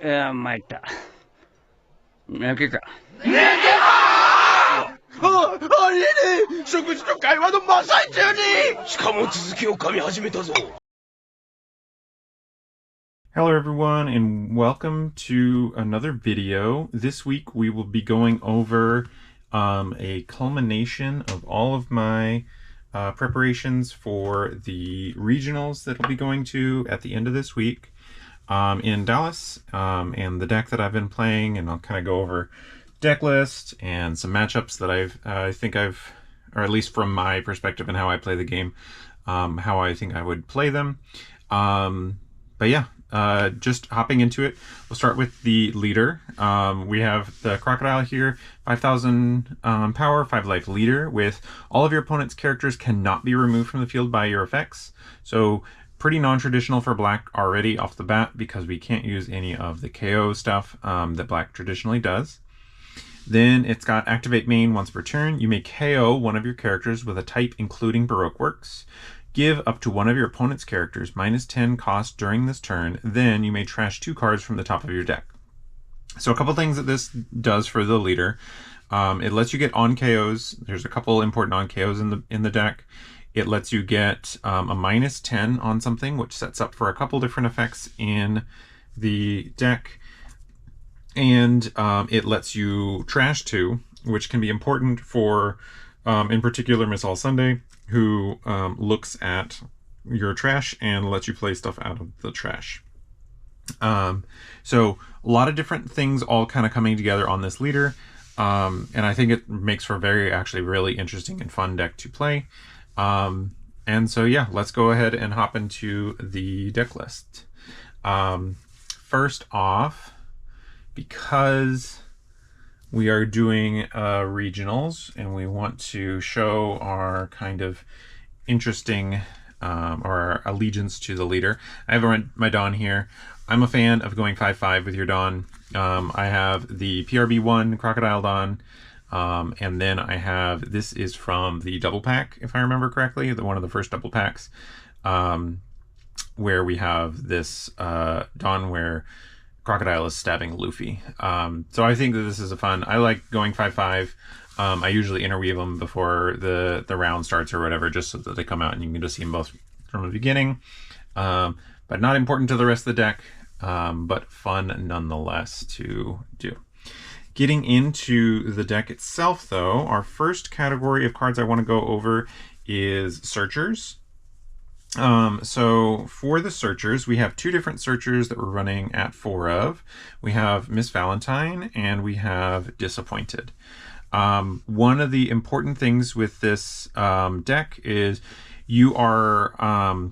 参った。泣けか。ありえねえ、食事と会話の真っ最中に。しかも続きを噛み始めたぞ。Hello everyone and welcome to another video. This week we will be going over a culmination of all of my preparations for the regionals that I'll be going to at the end of this week in Dallas, and the deck that I've been playing, and I'll kind of go over deck list and some matchups that I think I've, or at least from my perspective and how I play the game, how I think I would play them. But yeah, just hopping into it, we'll start with the leader. We have the Crocodile here, 5,000 power, 5 life leader, with all of your opponent's characters cannot be removed from the field by your effects. So pretty non-traditional for black already off the bat, because we can't use any of the KO stuff that black traditionally does. Then it's got activate main once per turn. You may KO one of your characters with a type including Baroque Works. Give up to one of your opponent's characters -10 cost during this turn. Then you may trash 2 cards from the top of your deck. So a couple things that this does for the leader. It lets you get on KOs. There's a couple important on KOs in the deck. It lets you get a -10 on something, which sets up for a couple different effects in the deck. And it lets you trash 2, which can be important for, in particular, Miss All Sunday, who looks at your trash and lets you play stuff out of the trash. So a lot of different things all kind of coming together on this leader. And I think it makes for a very, actually really interesting and fun deck to play. And so yeah, let's go ahead and hop into the deck list. First off, because we are doing regionals and we want to show our kind of interesting or our allegiance to the leader, I have my Dawn here. I'm a fan of going 5/5 with your Dawn. I have the PRB1 Crocodile Dawn, and then I have, this is from the double pack, if I remember correctly, one of the first double packs, where we have this Dawn where Crocodile is stabbing Luffy. So I think that this is a fun, I like going 5/5. I usually interweave them before the round starts or whatever, just so that they come out and you can just see them both from the beginning. But not important to the rest of the deck, but fun nonetheless to do. Getting into the deck itself though, our first category of cards I want to go over is Searchers. So for the Searchers, we have 2 different Searchers that we're running at 4 of. We have Miss Valentine and we have Disappointed. One of the important things with this deck is you are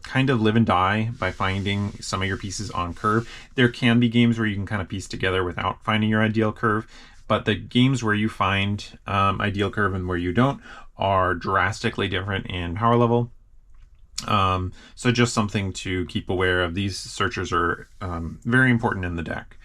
kind of live and die by finding some of your pieces on curve. There can be games where you can kind of piece together without finding your ideal curve, but the games where you find ideal curve and where you don't are drastically different in power level. So just something to keep aware of. These Searchers are very important in the deck.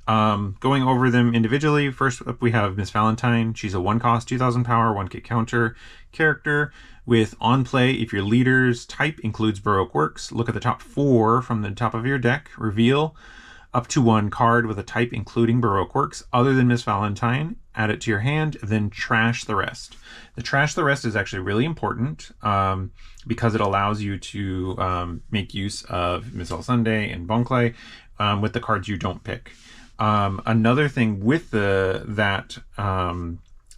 Going over them individually, first up we have Miss Valentine. She's a 1 cost, 2,000 power, 1k counter character with on play. If your leader's type includes Baroque Works, look at the top 4 from the top of your deck, reveal up to 1 card with a type including Baroque Works other than Miss Valentine, add it to your hand, then trash the rest. The trash the rest is actually really important because it allows you to make use of Miss All Sunday and Bonclay with the cards you don't pick. Another thing with that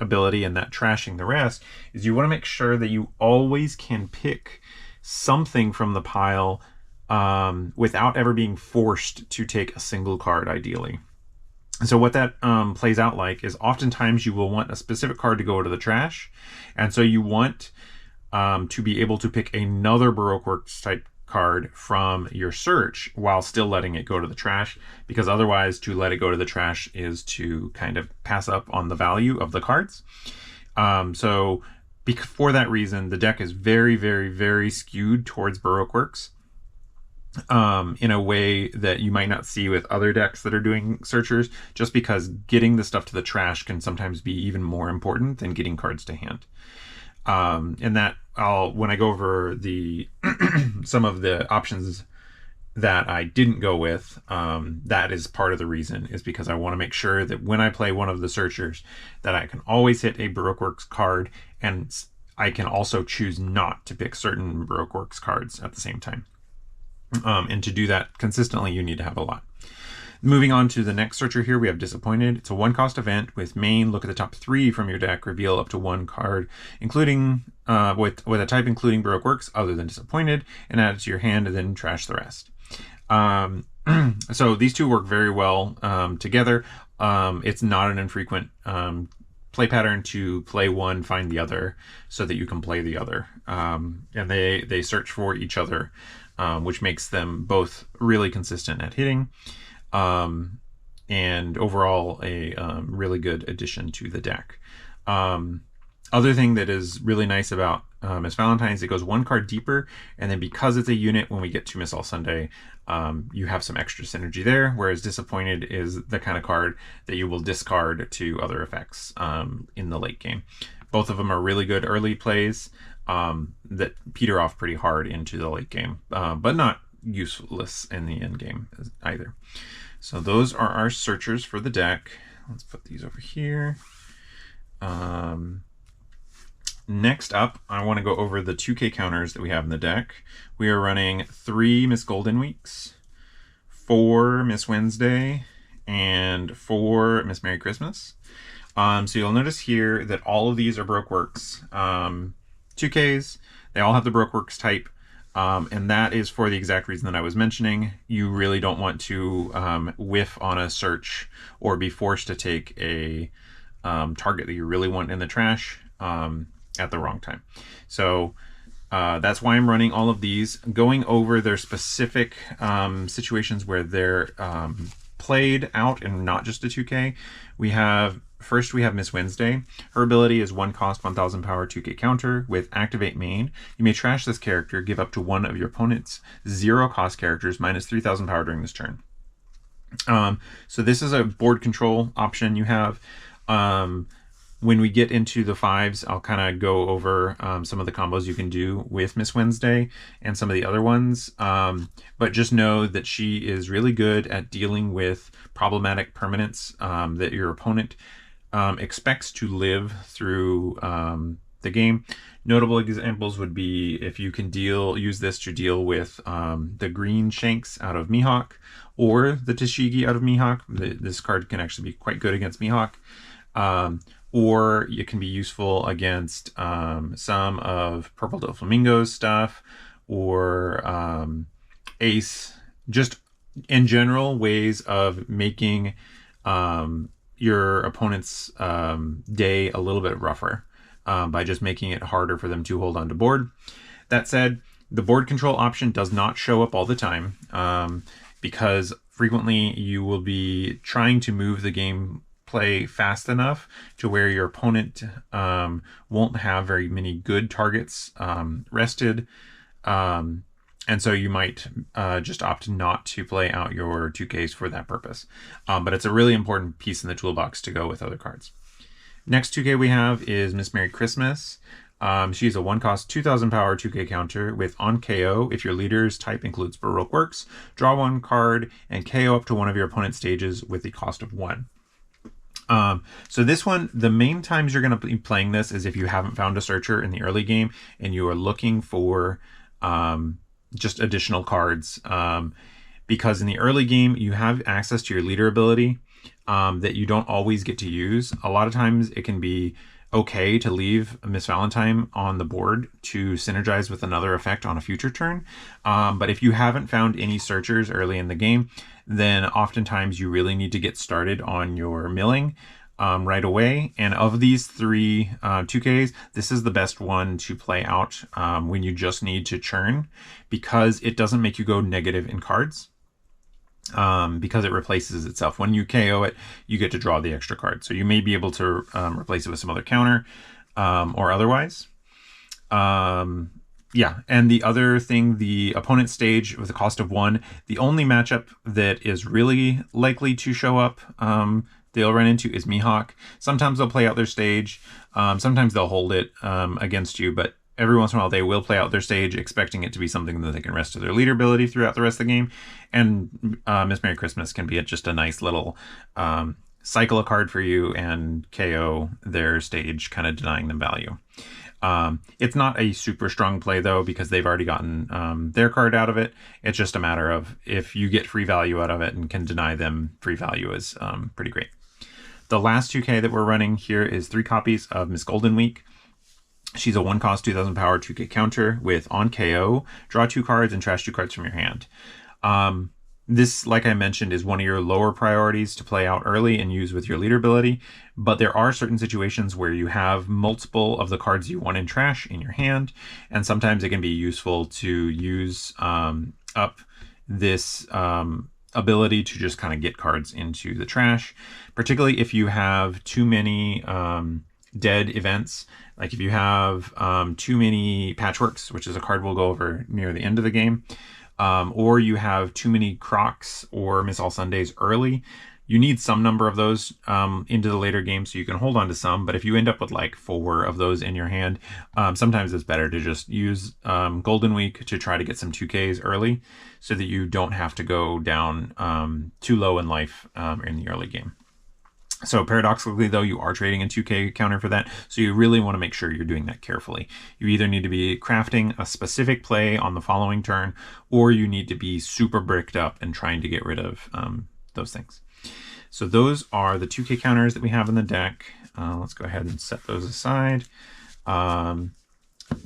ability and that trashing the rest is you want to make sure that you always can pick something from the pile without ever being forced to take a single card, ideally. So what that plays out like is oftentimes you will want a specific card to go to the trash, and so you want to be able to pick another Baroque Works type card from your search while still letting it go to the trash, because otherwise to let it go to the trash is to kind of pass up on the value of the cards. So for that reason, the deck is very, very, very skewed towards Baroque Works in a way that you might not see with other decks that are doing Searchers, just because getting the stuff to the trash can sometimes be even more important than getting cards to hand. And that when I go over the some of the options that I didn't go with, that is part of the reason, is because I want to make sure that when I play one of the searchers, that I can always hit a Baroque Works card, and I can also choose not to pick certain Baroque Works cards at the same time. And to do that consistently, you need to have a lot. Moving on to the next searcher here, we have Disappointed. It's a 1-cost event with main. Look at the top 3 from your deck, reveal up to 1 card, including with a type including Baroque Works other than Disappointed, and add it to your hand, and then trash the rest. So these two work very well together. It's not an infrequent play pattern to play one, find the other, so that you can play the other. And they search for each other, which makes them both really consistent at hitting. And overall a really good addition to the deck. Other thing that is really nice about Miss Valentine's, it goes 1 card deeper, and then because it's a unit, when we get to Miss All Sunday, you have some extra synergy there, whereas Disappointed is the kind of card that you will discard to other effects in the late game. Both of them are really good early plays that peter off pretty hard into the late game, but not useless in the end game either. So those are our searchers for the deck. Let's put these over here. Next up, I want to go over the 2K counters that we have in the deck. We are running 3 Miss Golden Weeks, 4 Miss Wednesday, and 4 Miss Merry Christmas. So you'll notice here that all of these are Baroque Works 2Ks. They all have the Baroque Works type. And that is for the exact reason that I was mentioning. You really don't want to whiff on a search or be forced to take a target that you really want in the trash at the wrong time. So that's why I'm running all of these, going over their specific situations where they're played out and not just a 2K. First, we have Miss Wednesday. Her ability is 1-cost, 1000 power, 2K counter with activate main. You may trash this character, give up to one of your opponent's 0-cost characters minus 3000 power during this turn. So this is a board control option you have. When we get into the 5s, I'll kind of go over some of the combos you can do with Miss Wednesday and some of the other ones. But just know that she is really good at dealing with problematic permanents that your opponent expects to live through the game. Notable examples would be if you can use this to deal with the green Shanks out of Mihawk or the Tashigi out of Mihawk. This card can actually be quite good against Mihawk. Or it can be useful against some of Purple Doflamingo's stuff, or Ace. Just in general, ways of making your opponent's day a little bit rougher by just making it harder for them to hold on to board. That said, the board control option does not show up all the time because frequently you will be trying to move the game play fast enough to where your opponent won't have very many good targets rested, and so you might just opt not to play out your 2Ks for that purpose. But it's a really important piece in the toolbox to go with other cards. Next 2K we have is Miss Merry Christmas. She's a 1-cost, 2000 power 2K counter with on KO. If your leader's type includes Baroque Works, draw 1 card and KO up to one of your opponent's stages with the cost of 1. So this one, the main times you're going to be playing this is if you haven't found a searcher in the early game and you are looking for just additional cards. Because in the early game, you have access to your leader ability that you don't always get to use. A lot of times it can be okay to leave Miss Valentine on the board to synergize with another effect on a future turn. But if you haven't found any searchers early in the game, then oftentimes you really need to get started on your milling right away. And of these 3 2Ks, this is the best one to play out when you just need to churn, because it doesn't make you go negative in cards. Because it replaces itself. When you KO it, you get to draw the extra card. So you may be able to replace it with some other counter or otherwise. Yeah, and the other thing, the opponent stage with a cost of 1, the only matchup that is really likely to show up they'll run into is Mihawk. Sometimes they'll play out their stage. Sometimes they'll hold it against you, but every once in a while they will play out their stage expecting it to be something that they can rest to their leader ability throughout the rest of the game. And Miss Merry Christmas can be just a nice little cycle a card for you and KO their stage, kind of denying them value. It's not a super strong play though, because they've already gotten their card out of it. It's just a matter of if you get free value out of it and can deny them free value is pretty great. The last 2K that we're running here is 3 copies of Miss Golden Week. She's a 1-cost, 2,000 power 2K counter with on KO, draw 2 cards and trash 2 cards from your hand. This, like I mentioned, is one of your lower priorities to play out early and use with your leader ability, but there are certain situations where you have multiple of the cards you want in trash in your hand, and sometimes it can be useful to use up this ability to just kind of get cards into the trash, particularly if you have too many dead events. Like if you have too many patchworks, which is a card we'll go over near the end of the game, or you have too many Crocs or Miss All Sundays early. You need some number of those into the later game so you can hold on to some, but if you end up with like 4 of those in your hand, sometimes it's better to just use Golden Week to try to get some 2Ks early so that you don't have to go down too low in life in the early game. So paradoxically though, you are trading a 2K counter for that, so you really want to make sure you're doing that carefully. You either need to be crafting a specific play on the following turn, or you need to be super bricked up and trying to get rid of those things. So those are the 2K counters that we have in the deck. Let's go ahead and set those aside.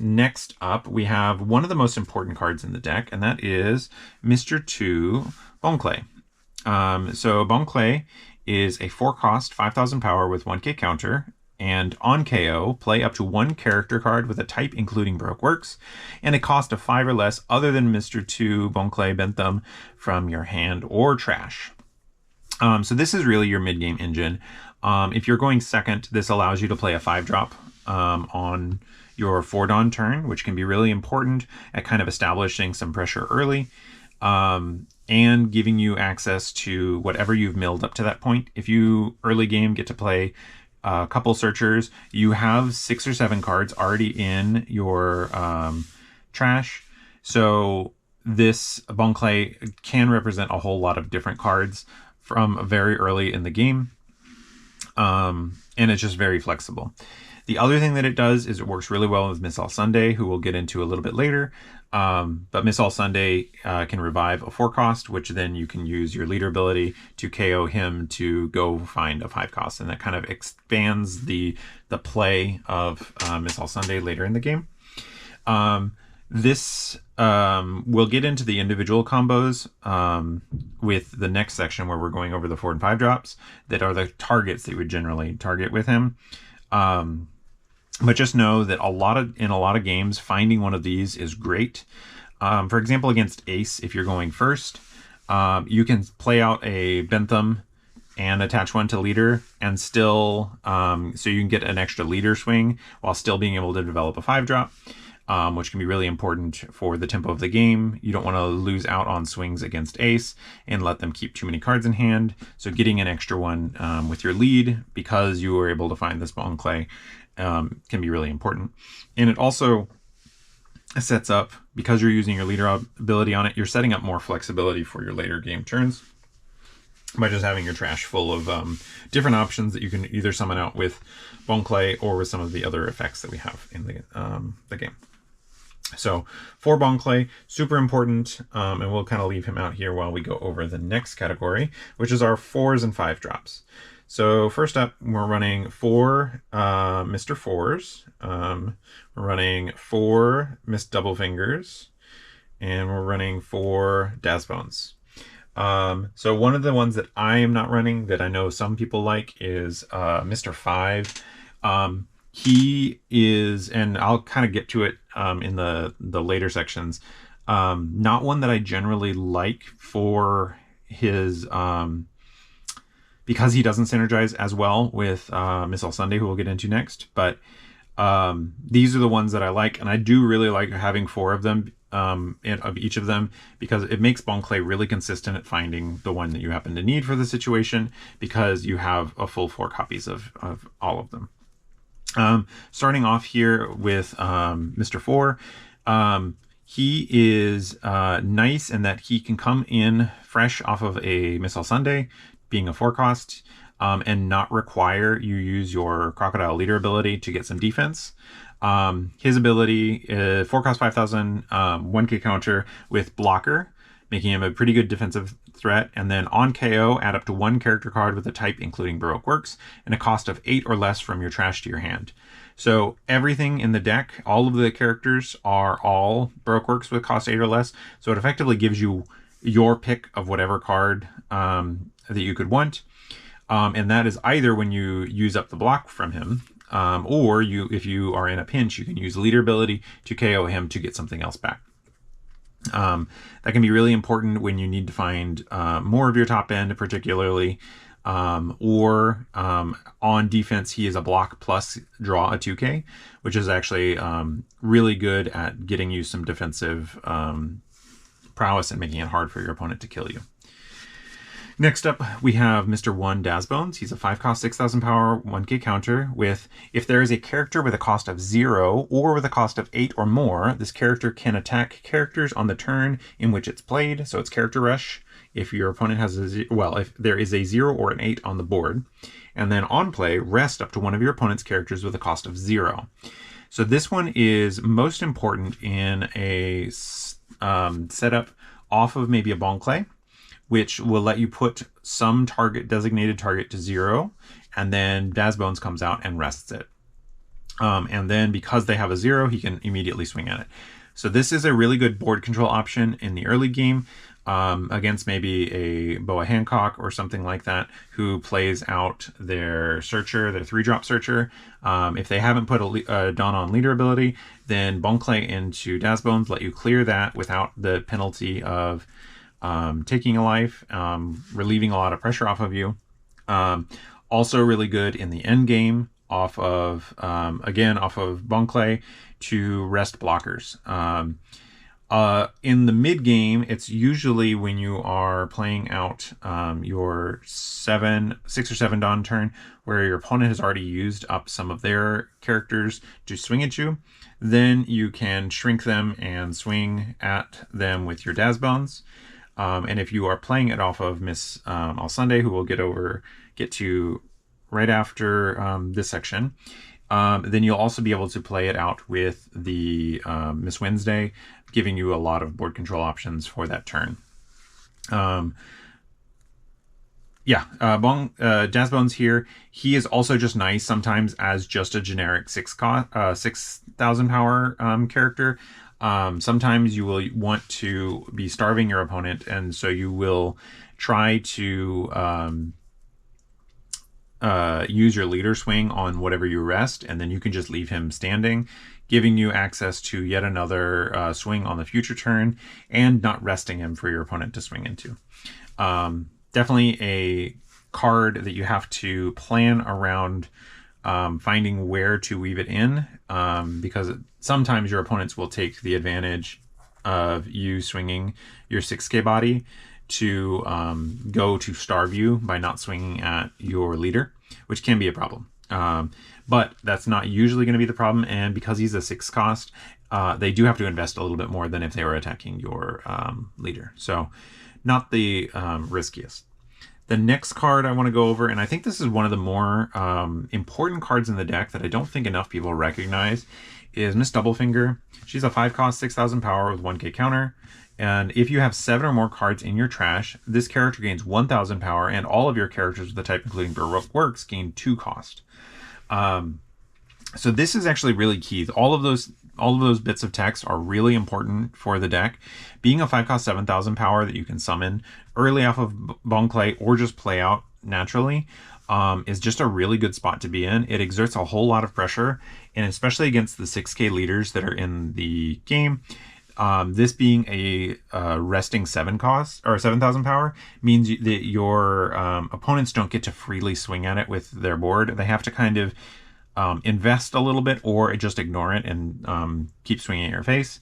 Next up, we have one of the most important cards in the deck, and that is Mr. 2 Bone Clay. So Bone Clay is a 4-cost, 5,000 power with 1K counter, and on KO, play up to 1 character card with a type including Baroque Works, and a cost of 5 or less other than Mr. 2 Bone Clay Bentham from your hand or trash. So this is really your mid-game engine. If you're going second, this allows you to play a 5-drop on your 4-Dawn turn, which can be really important at kind of establishing some pressure early. And giving you access to whatever you've milled up to that point. If you early game get to play a couple searchers, you have 6 or 7 cards already in your trash. So this Bone Clay can represent a whole lot of different cards from very early in the game. And it's just very flexible. The other thing that it does is it works really well with Miss All Sunday, who we'll get into a little bit later. But Miss All Sunday can revive a 4-cost, which then you can use your leader ability to KO him to go find a 5-cost. And that kind of expands the play of Miss All Sunday later in the game. We'll get into the individual combos with the next section where we're going over the 4 and 5 drops that are the targets that you would generally target with him. But just know that in a lot of games, finding one of these is great. For example, against Ace, if you're going first, you can play out a Bentham and attach one to leader and still, so you can get an extra leader swing while still being able to develop a 5-drop, which can be really important for the tempo of the game. You don't want to lose out on swings against Ace and let them keep too many cards in hand. So getting an extra one with your lead because you were able to find this Bone Clay can be really important. And it also sets up, because you're using your leader ability on it, you're setting up more flexibility for your later game turns by just having your trash full of different options that you can either summon out with Bone Clay or with some of the other effects that we have in the game. So for Bone Clay, super important, and we'll kind of leave him out here while we go over the next category, which is our 4s and 5 drops. So first up, we're running 4 Mr. 4s, we're running 4 Miss Double Fingers, and we're running 4 Dazbones. So one of the ones that I am not running that I know some people like is Mr. 5. He is, and I'll kind of get to it in the later sections, not one that I generally like for his because he doesn't synergize as well with Miss All Sunday, who we'll get into next. But these are the ones that I like, and I do really like having 4 of them, of each of them, because it makes Bone Clay really consistent at finding the one that you happen to need for the situation, because you have a full 4 copies of all of them. Starting off here with Mr. 4. He is nice in that he can come in fresh off of a Missile Sunday, being a 4 cost, and not require you use your Crocodile Leader ability to get some defense. His ability, 4 cost 5,000, 1k counter with blocker, making him a pretty good defensive threat. And then on KO, add up to 1 character card with a type including Baroque Works and a cost of 8 or less from your trash to your hand. So everything in the deck, all of the characters are all Baroque Works with cost 8 or less. So it effectively gives you your pick of whatever card that you could want. And that is either when you use up the block from him, or if you are in a pinch, you can use leader ability to KO him to get something else back. That can be really important when you need to find more of your top end, particularly, or on defense, he is a block plus draw a 2k, which is actually really good at getting you some defensive prowess and making it hard for your opponent to kill you. Next up, we have Mr. 1 Dazbones. He's a 5 cost, 6,000 power, 1k counter with, if there is a character with a cost of 0 or with a cost of 8 or more, this character can attack characters on the turn in which it's played. So it's character rush if your opponent has if there is a 0 or an 8 on the board. And then on play, rest up to one of your opponent's characters with a cost of 0. So this one is most important in a setup off of maybe a Bon Clay, which will let you put some designated target to 0, and then Dazbones comes out and rests it. And then because they have a 0, he can immediately swing at it. So this is a really good board control option in the early game against maybe a Boa Hancock or something like that, who plays out their searcher, their 3-drop searcher. If they haven't put a Dawn on leader ability, then Bon Clay into Dazbones let you clear that without the penalty of taking a life, relieving a lot of pressure off of you. Also really good in the end game off of Bon Clay to rest blockers. In the mid game, it's usually when you are playing out your 6 or 7 Dawn turn, where your opponent has already used up some of their characters to swing at you. Then you can shrink them and swing at them with your Dazbones. And if you are playing it off of Miss All Sunday, who we'll get to right after this section, then you'll also be able to play it out with the Miss Wednesday, giving you a lot of board control options for that turn. Dazbones here, he is also just nice sometimes as just a generic 6,000 power character. Sometimes you will want to be starving your opponent, and so you will try to use your leader swing on whatever you rest, and then you can just leave him standing, giving you access to yet another swing on the future turn, and not resting him for your opponent to swing into. Definitely a card that you have to plan around finding where to weave it in, because sometimes your opponents will take the advantage of you swinging your 6k body to go to starve you by not swinging at your leader, which can be a problem. But that's not usually going to be the problem, and because he's a 6 cost, they do have to invest a little bit more than if they were attacking your leader. So not the riskiest. The next card I want to go over, and I think this is one of the more important cards in the deck that I don't think enough people recognize, is Miss Doublefinger. She's a 5 cost, 6,000 power with 1k counter. And if you have 7 or more cards in your trash, this character gains 1,000 power, and all of your characters with the type, including Baroque Works, gain 2 cost. So this is actually really key. All of those bits of text are really important for the deck. Being a 5 cost 7,000 power that you can summon early off of Bon Clay or just play out naturally is just a really good spot to be in. It exerts a whole lot of pressure, and especially against the 6k leaders that are in the game. This being a resting 7 cost or 7,000 power means that your opponents don't get to freely swing at it with their board. They have to kind of invest a little bit or just ignore it and keep swinging at your face.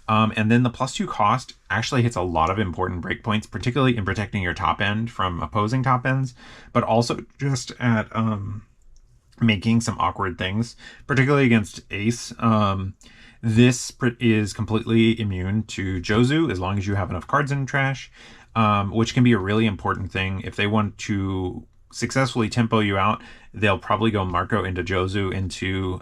And then the +2 cost actually hits a lot of important breakpoints, particularly in protecting your top end from opposing top ends, but also just at making some awkward things, particularly against Ace. This is completely immune to Jozu as long as you have enough cards in trash, which can be a really important thing. If they want to successfully tempo you out, they'll probably go Marco into Jozu into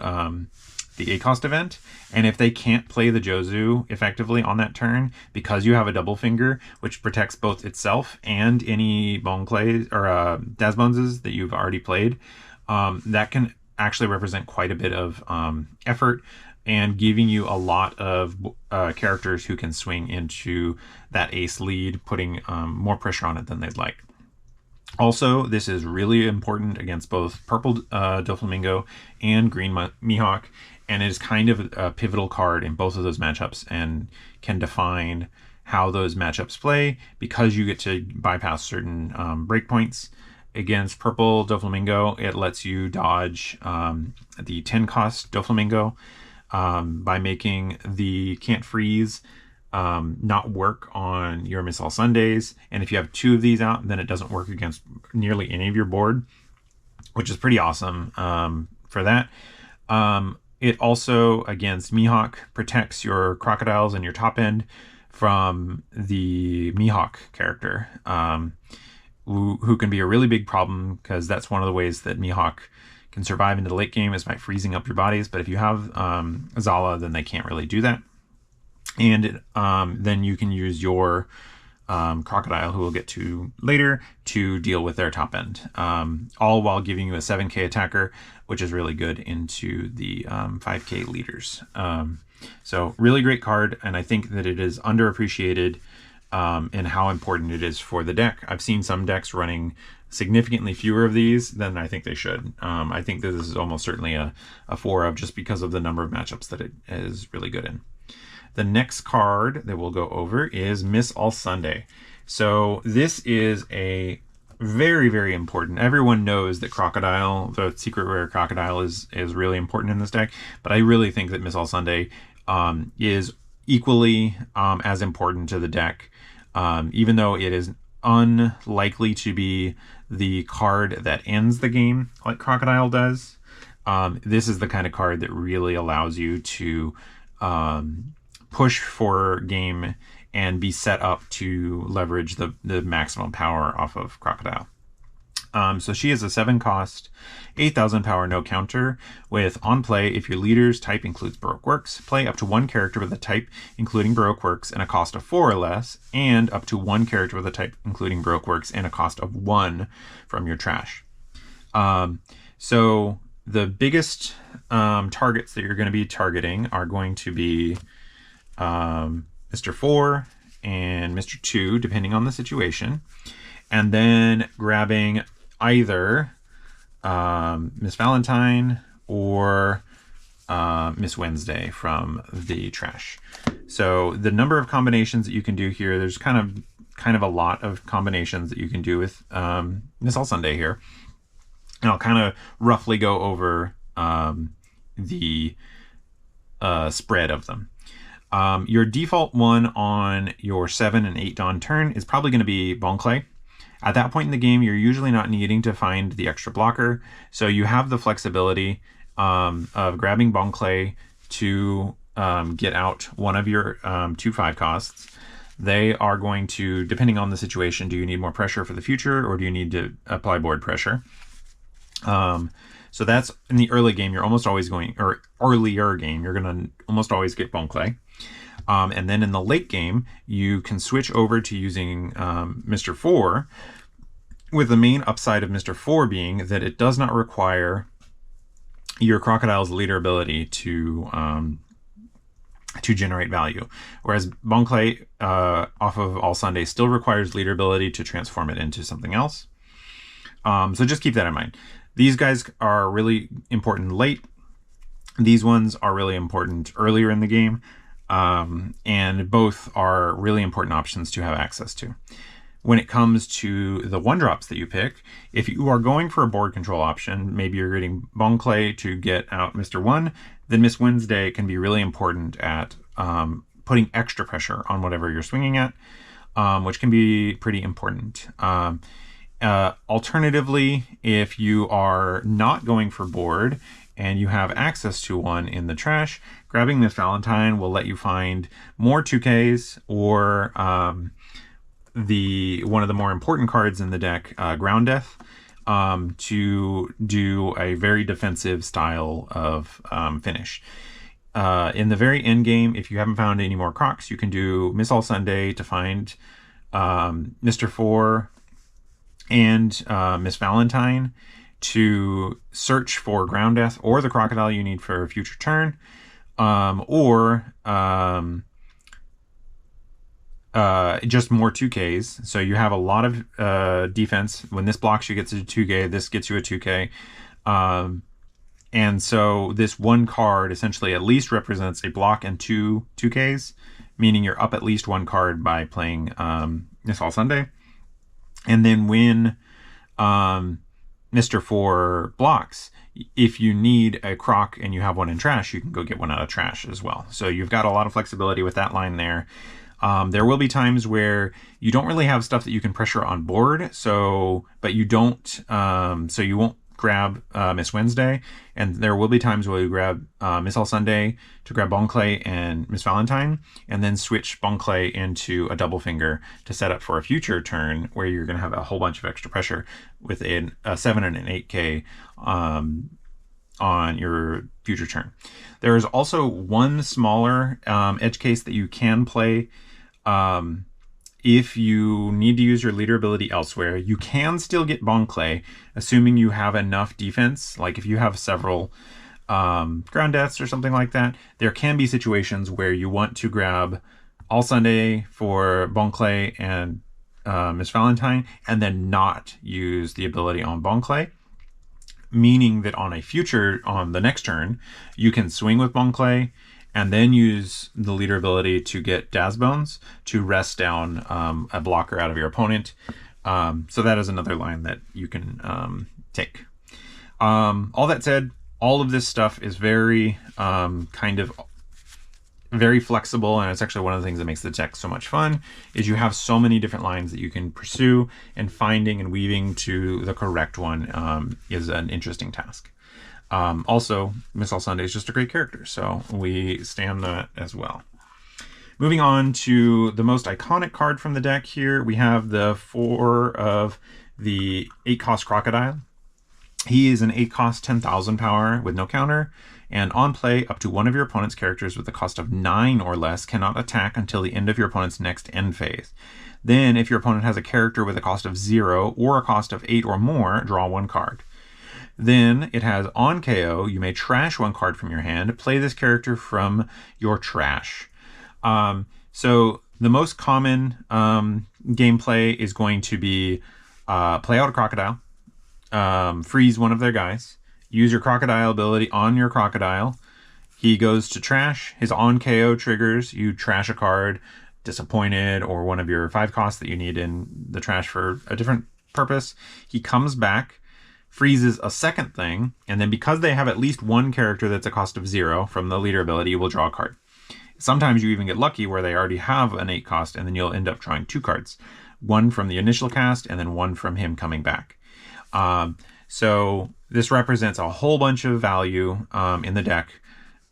the A-cost event. And if they can't play the Jozu effectively on that turn, because you have a double finger, which protects both itself and any bone clays or Dasboneses that you've already played, that can actually represent quite a bit of effort and giving you a lot of characters who can swing into that ace lead, putting more pressure on it than they'd like. Also, this is really important against both purple Doflamingo and green Mihawk, and it is kind of a pivotal card in both of those matchups and can define how those matchups play because you get to bypass certain breakpoints. Against purple Doflamingo, it lets you dodge the 10 cost Doflamingo by making the can't freeze not work on your Miss All Sundays. And if you have 2 of these out, then it doesn't work against nearly any of your board, which is pretty awesome for that. It also, against Mihawk, protects your crocodiles and your top end from the Mihawk character, who can be a really big problem because that's one of the ways that Mihawk can survive into the late game is by freezing up your bodies. But if you have Zala, then they can't really do that. And then you can use your Crocodile, who we'll get to later, to deal with their top end, all while giving you a 7k attacker, which is really good into the 5k leaders. So really great card, and I think that it is underappreciated in how important it is for the deck. I've seen some decks running significantly fewer of these than I think they should. I think that this is almost certainly a 4 of, just because of the number of matchups that it is really good in. The next card that we'll go over is Miss All Sunday. So this is a very, very important. Everyone knows that Crocodile, the secret rare Crocodile, is really important in this deck, but I really think that Miss All Sunday is equally as important to the deck, even though it is unlikely to be the card that ends the game like Crocodile does. This is the kind of card that really allows you to push for game and be set up to leverage the maximum power off of Crocodile. So she is a 7 cost, 8,000 power, no counter, with on play, if your leader's type includes Baroque Works, play up to 1 character with a type including Baroque Works and a cost of 4 or less, and up to 1 character with a type including Baroque Works and a cost of 1 from your trash. So the biggest targets that you're going to be targeting are going to be Mr. 4 and Mr. 2, depending on the situation, and then grabbing either Miss Valentine or Miss Wednesday from the trash. So the number of combinations that you can do here, there's kind of a lot of combinations that you can do with Miss All Sunday here. And I'll kind of roughly go over the spread of them. Your default one on your 7 and 8 Dawn turn is probably going to be Bone Clay. At that point in the game, you're usually not needing to find the extra blocker, so you have the flexibility of grabbing Bone Clay to get out one of your 2 5 costs. They are going to, depending on the situation, do you need more pressure for the future or do you need to apply board pressure? So that's in the early game, you're almost always going, or earlier game, you're going to almost always get Bone Clay. And then in the late game, you can switch over to using Mr. 4, with the main upside of Mr. 4 being that it does not require your Crocodile's leader ability to generate value. Whereas Bone Clay off of All Sunday still requires leader ability to transform it into something else. So just keep that in mind. These guys are really important late. These ones are really important earlier in the game. And both are really important options to have access to. When it comes to the 1-drops that you pick, if you are going for a board control option, maybe you're getting Bone Clay to get out Mr. 1, then Miss Wednesday can be really important at putting extra pressure on whatever you're swinging at, which can be pretty important. Alternatively, if you are not going for board and you have access to one in the trash, grabbing Miss Valentine will let you find more 2Ks or one of the more important cards in the deck, Ground Death, to do a very defensive style of finish. In the very end game, if you haven't found any more Crocs, you can do Miss All Sunday to find Mr. 4 and Miss Valentine to search for Ground Death or the Crocodile you need for a future turn, or just more 2Ks. So you have a lot of defense. When this blocks you, gets a 2K. This gets you a 2K. And so this one card essentially at least represents a block and 2Ks, meaning you're up at least one card by playing Miss All Sunday. And then when Mr. 4 blocks, if you need a Croc and you have one in trash, you can go get one out of trash as well. So you've got a lot of flexibility with that line there. There will be times where you don't really have stuff that you can pressure on board, but you don't, so you won't grab Miss Wednesday, and there will be times where you grab Miss All Sunday to grab Bon Clay and Miss Valentine, and then switch Bon Clay into a double finger to set up for a future turn where you're going to have a whole bunch of extra pressure with a 7 and an 8K on your future turn. There is also one smaller edge case that you can play if you need to use your leader ability elsewhere. You can still get Bon Clay, assuming you have enough defense. Like if you have several Ground Deaths or something like that, there can be situations where you want to grab All Sunday for Bon Clay and Miss Valentine, and then not use the ability on Bon Clay. Meaning that on the next turn, you can swing with Bon Clay and then use the leader ability to get Daz Bones to rest down a blocker out of your opponent. So that is another line that you can take. All that said, all of this stuff is very very flexible, and it's actually one of the things that makes the deck so much fun, is you have so many different lines that you can pursue, and finding and weaving to the correct one is an interesting task. Also, Miss All Sunday is just a great character, so we stand that as well. Moving on to the most iconic card from the deck here, we have the 4 of the 8-cost Crocodile. He is an 8-cost 10,000 power with no counter, and on play, up to one of your opponent's characters with a cost of 9 or less cannot attack until the end of your opponent's next end phase. Then, if your opponent has a character with a cost of 0 or a cost of 8 or more, draw 1 card. Then, it has on KO, you may trash 1 card from your hand, play this character from your trash. So, the most common gameplay is going to be play out a Crocodile, freeze one of their guys, use your Crocodile ability on your Crocodile. He goes to trash. His on KO triggers. You trash a card, Disappointed, or one of your 5 costs that you need in the trash for a different purpose. He comes back, freezes a second thing, and then because they have at least one character that's a cost of 0 from the leader ability, you will draw a card. Sometimes you even get lucky where they already have an 8 cost, and then you'll end up drawing 2 cards. One from the initial cast, and then one from him coming back. So this represents a whole bunch of value in the deck,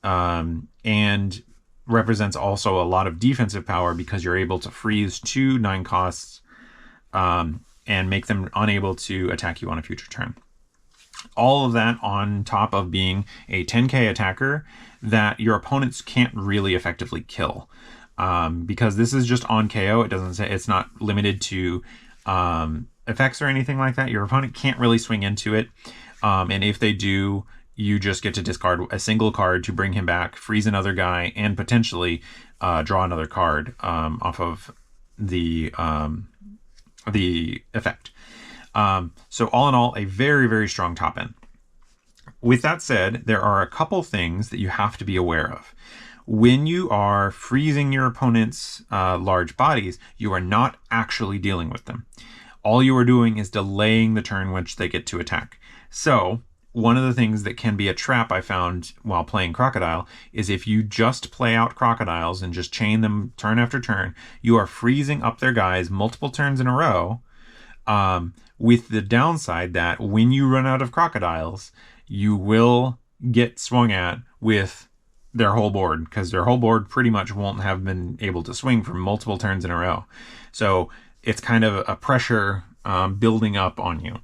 and represents also a lot of defensive power because you're able to freeze 2 9 costs and make them unable to attack you on a future turn. All of that on top of being a 10k attacker that your opponents can't really effectively kill. Because this is just on KO, it's not limited to effects or anything like that. Your opponent can't really swing into it, and if they do, you just get to discard a single card to bring him back, freeze another guy, and potentially draw another card off of the effect. So all in all, a very, very strong top end. With that said, there are a couple things that you have to be aware of. When you are freezing your opponent's large bodies, you are not actually dealing with them. All you are doing is delaying the turn which they get to attack. So one of the things that can be a trap I found while playing Crocodile is if you just play out Crocodiles and just chain them turn after turn, you are freezing up their guys multiple turns in a row, with the downside that when you run out of crocodiles, you will get swung at with their whole board, because their whole board pretty much won't have been able to swing for multiple turns in a row. So it's kind of a pressure building up on you.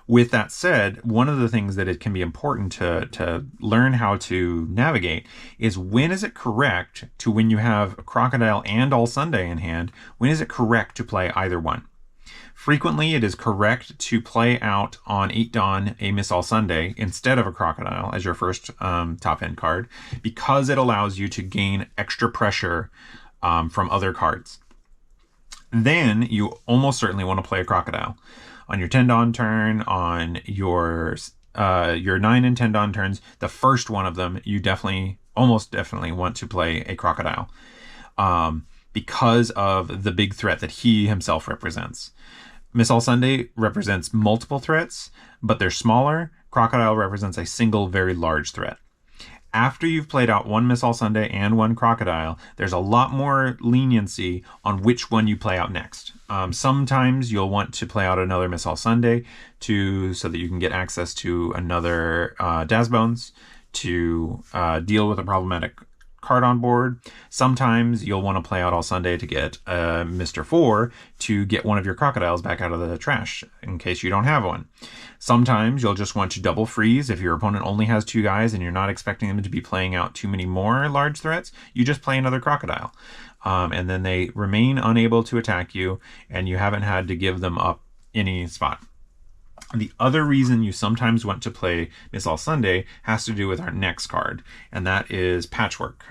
With that said, one of the things that it can be important to learn how to navigate is, when is it correct to, when you have a crocodile and all Sunday in hand, when is it correct to play either one? Frequently, it is correct to play out on 8 Dawn a Miss All Sunday instead of a crocodile as your first top end card, because it allows you to gain extra pressure from other cards. Then you almost certainly want to play a crocodile. On your 10 Dawn turn, on your 9 and 10 Dawn turns, the first one of them, you almost definitely want to play a crocodile, because of the big threat that he himself represents. Miss All Sunday represents multiple threats, but they're smaller. Crocodile represents a single very large threat. After you've played out one Miss All Sunday and one crocodile, there's a lot more leniency on which one you play out next. Sometimes you'll want to play out another Miss All Sunday so that you can get access to another Dazbones to deal with a problematic card on board. Sometimes you'll want to play out All Sunday to get Mr. 4 to get one of your crocodiles back out of the trash in case you don't have one. Sometimes you'll just want to double freeze. If your opponent only has 2 guys and you're not expecting them to be playing out too many more large threats, you just play another crocodile. And then they remain unable to attack you, and you haven't had to give them up any spot. The other reason you sometimes want to play Miss All Sunday has to do with our next card, and that is Patchwork.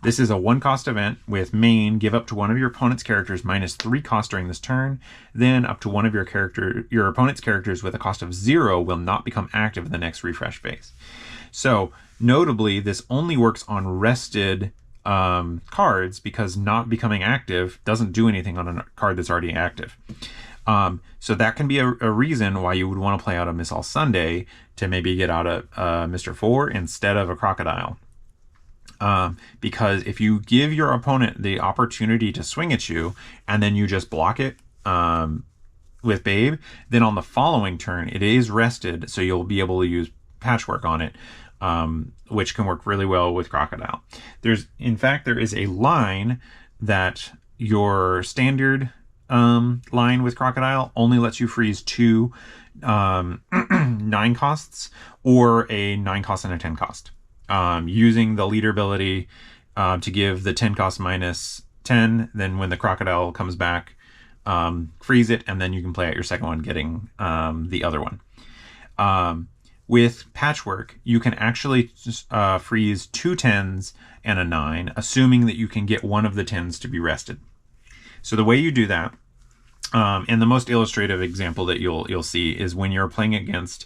This is a 1-cost event with main. Give up to one of your opponent's characters -3 cost during this turn. Then up to one of your opponent's characters with a cost of 0 will not become active in the next refresh phase. So notably, this only works on rested cards, because not becoming active doesn't do anything on a card that's already active. So that can be a reason why you would want to play out a Miss All Sunday to maybe get out a Mr. 4 instead of a crocodile. Because if you give your opponent the opportunity to swing at you and then you just block it with Babe, then on the following turn it is rested, so you'll be able to use Patchwork on it, which can work really well with crocodile. In fact, there is a line that your standard line with crocodile only lets you freeze 2 9 costs or a 9 cost and a 10 cost, using the leader ability to give the 10 cost -10. Then when the crocodile comes back, freeze it, and then you can play out your second one, getting the other one. With Patchwork, you can actually freeze 2 10s and a 9, assuming that you can get one of the 10s to be rested. So the way you do that, and the most illustrative example that you'll see, is when you're playing against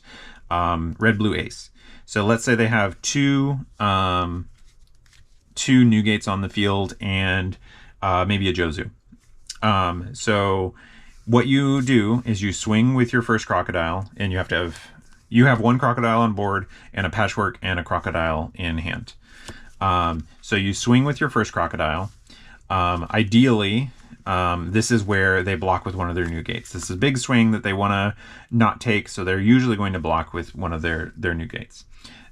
Red Blue Ace. So let's say they have two Newgates on the field and maybe a Jozu. So what you do is you swing with your first crocodile, and you have one crocodile on board and a Patchwork and a crocodile in hand. So you swing with your first crocodile. Ideally, this is where they block with one of their Newgates. This is a big swing that they want to not take, so they're usually going to block with one of their Newgates.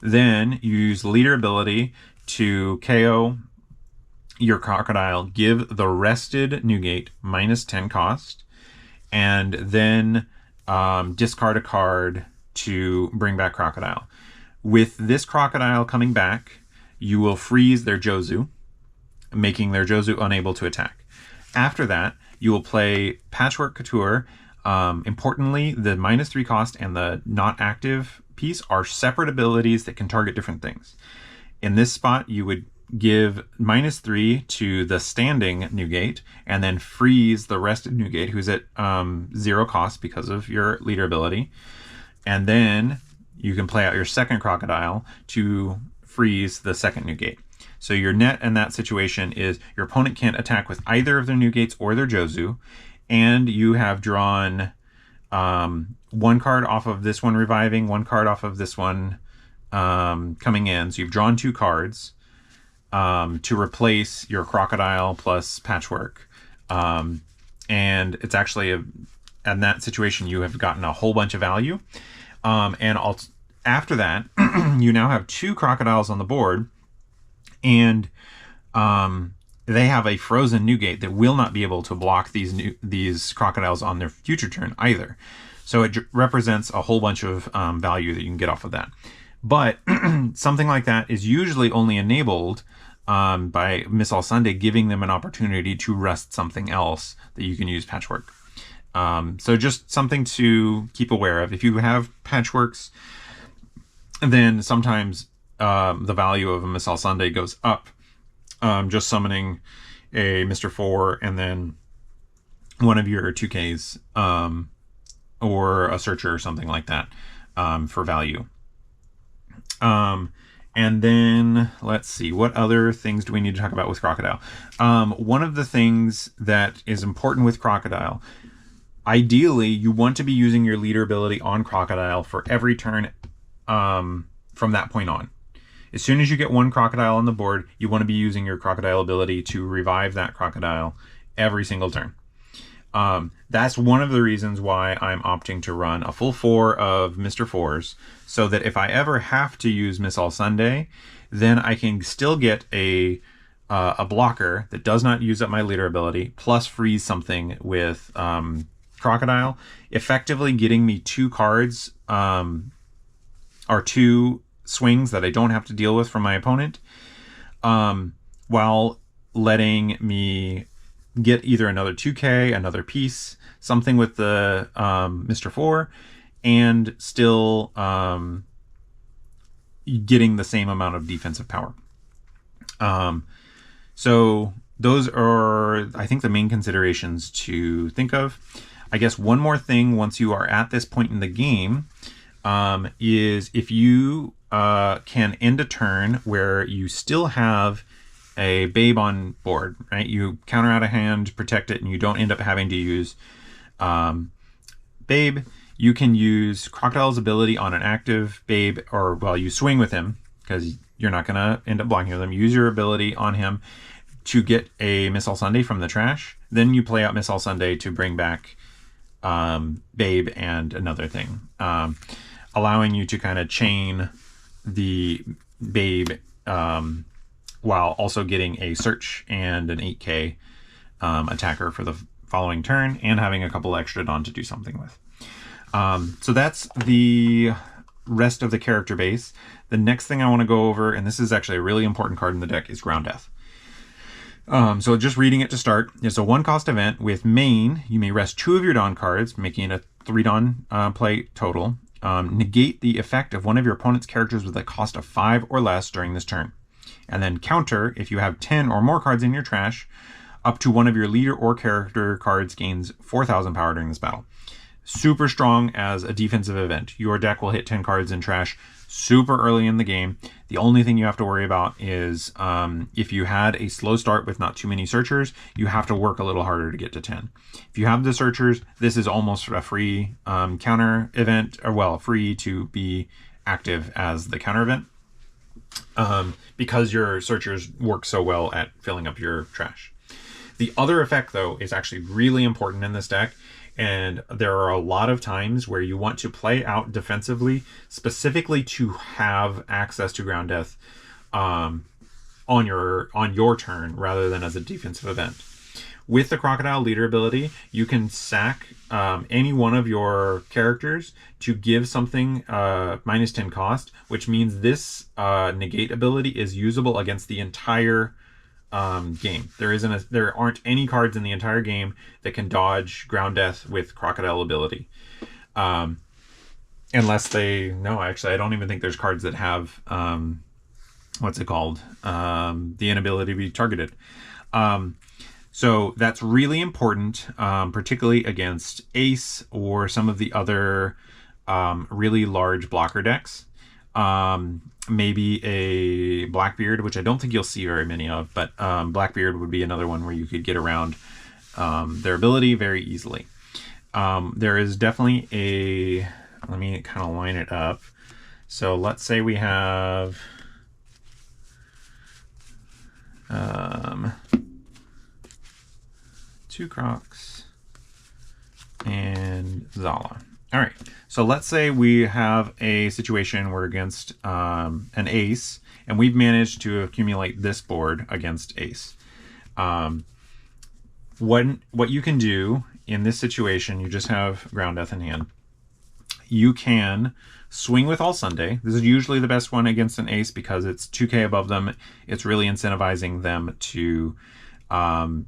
Then you use the leader ability to KO your crocodile, give the rested Newgate -10 cost, and then discard a card to bring back crocodile. With this crocodile coming back, you will freeze their Jozu, making their Jozu unable to attack. After that, you will play Patchwork Couture. Importantly, the -3 cost and the not active piece are separate abilities that can target different things. In this spot, you would give -3 to the standing Newgate, and then freeze the rested Newgate, who's at 0 cost because of your leader ability. And then you can play out your second crocodile to freeze the second Newgate. So your net in that situation is your opponent can't attack with either of their Newgates or their Jozu, and you have drawn one card off of this one reviving, one card off of this one coming in. So you've drawn 2 cards to replace your crocodile plus Patchwork. And it's actually in that situation, you have gotten a whole bunch of value. After that, you now have 2 crocodiles on the board, and they have a frozen Newgate that will not be able to block these crocodiles on their future turn either. So it represents a whole bunch of value that you can get off of that. But something like that is usually only enabled by Miss All Sunday giving them an opportunity to rest something else that you can use Patchwork. So just something to keep aware of. If you have Patchworks, then sometimes the value of a Miss All Sunday goes up. Just summoning a Mr. 4 and then one of your 2Ks or a Searcher or something like that for value. And then let's see, what other things do we need to talk about with Crocodile? One of the things that is important with Crocodile, ideally you want to be using your leader ability on Crocodile for every turn from that point on. As soon as you get 1 crocodile on the board, you want to be using your crocodile ability to revive that crocodile every single turn. That's one of the reasons why I'm opting to run a full 4 of Mr. 4s, so that if I ever have to use Miss All Sunday, then I can still get a blocker that does not use up my leader ability, plus freeze something with Crocodile, effectively getting me 2 cards, or 2 swings that I don't have to deal with from my opponent, while letting me get either another 2K, another piece, something with the Mr. 4, and still getting the same amount of defensive power. So those are, I think, the main considerations to think of. I guess one more thing once you are at this point in the game is if you can end a turn where you still have a Babe on board, right? You counter out a hand, protect it, and you don't end up having to use Babe. You can use Crocodile's ability on an active Babe, or, well, you swing with him because you're not going to end up blocking with him. Use your ability on him to get a Miss All Sunday from the trash. Then you play out Miss All Sunday to bring back Babe and another thing, allowing you to kind of chain the Babe while also getting a search and an 8K attacker for the following turn, and having a couple extra on to do something with. So that's the rest of the character base. The next thing I want to go over, and this is actually a really important card in the deck, is Ground Death. So just reading it to start, it's a 1-cost event. With main, you may rest 2 of your Dawn cards, making it a 3 Dawn play total. Negate the effect of one of your opponent's characters with a cost of 5 or less during this turn. And then counter, if you have 10 or more cards in your trash, up to one of your leader or character cards gains 4,000 power during this battle. Super strong as a defensive event. Your deck will hit 10 cards in trash super early in the game. The only thing you have to worry about is if you had a slow start with not too many searchers, you have to work a little harder to get to 10. If you have the searchers, this is almost a free counter event, or, well, free to be active as the counter event, because your searchers work so well at filling up your trash. The other effect, though, is actually really important in this deck, and there are a lot of times where you want to play out defensively, specifically to have access to Ground Death on your turn, rather than as a defensive event. With the Crocodile leader ability, you can sack any one of your characters to give something minus 10 cost, which means this negate ability is usable against the entire game. There aren't any cards in the entire game that can dodge Ground Death with Crocodile ability. Unless actually, I don't even think there's cards that have what's it called? The inability to be targeted. So that's really important, particularly against Ace or some of the other really large blocker decks. Maybe a Blackbeard, which I don't think you'll see very many of, but Blackbeard would be another one where you could get around their ability very easily. There is definitely let me kind of line it up. So let's say we have 2 Crocs, and Zala. All right, so let's say we have a situation where against an ace, and we've managed to accumulate this board against ace. What you can do in this situation, you just have Ground Death in hand. You can swing with All Sunday. This is usually the best one against an ace because it's 2k above them. It's really incentivizing them to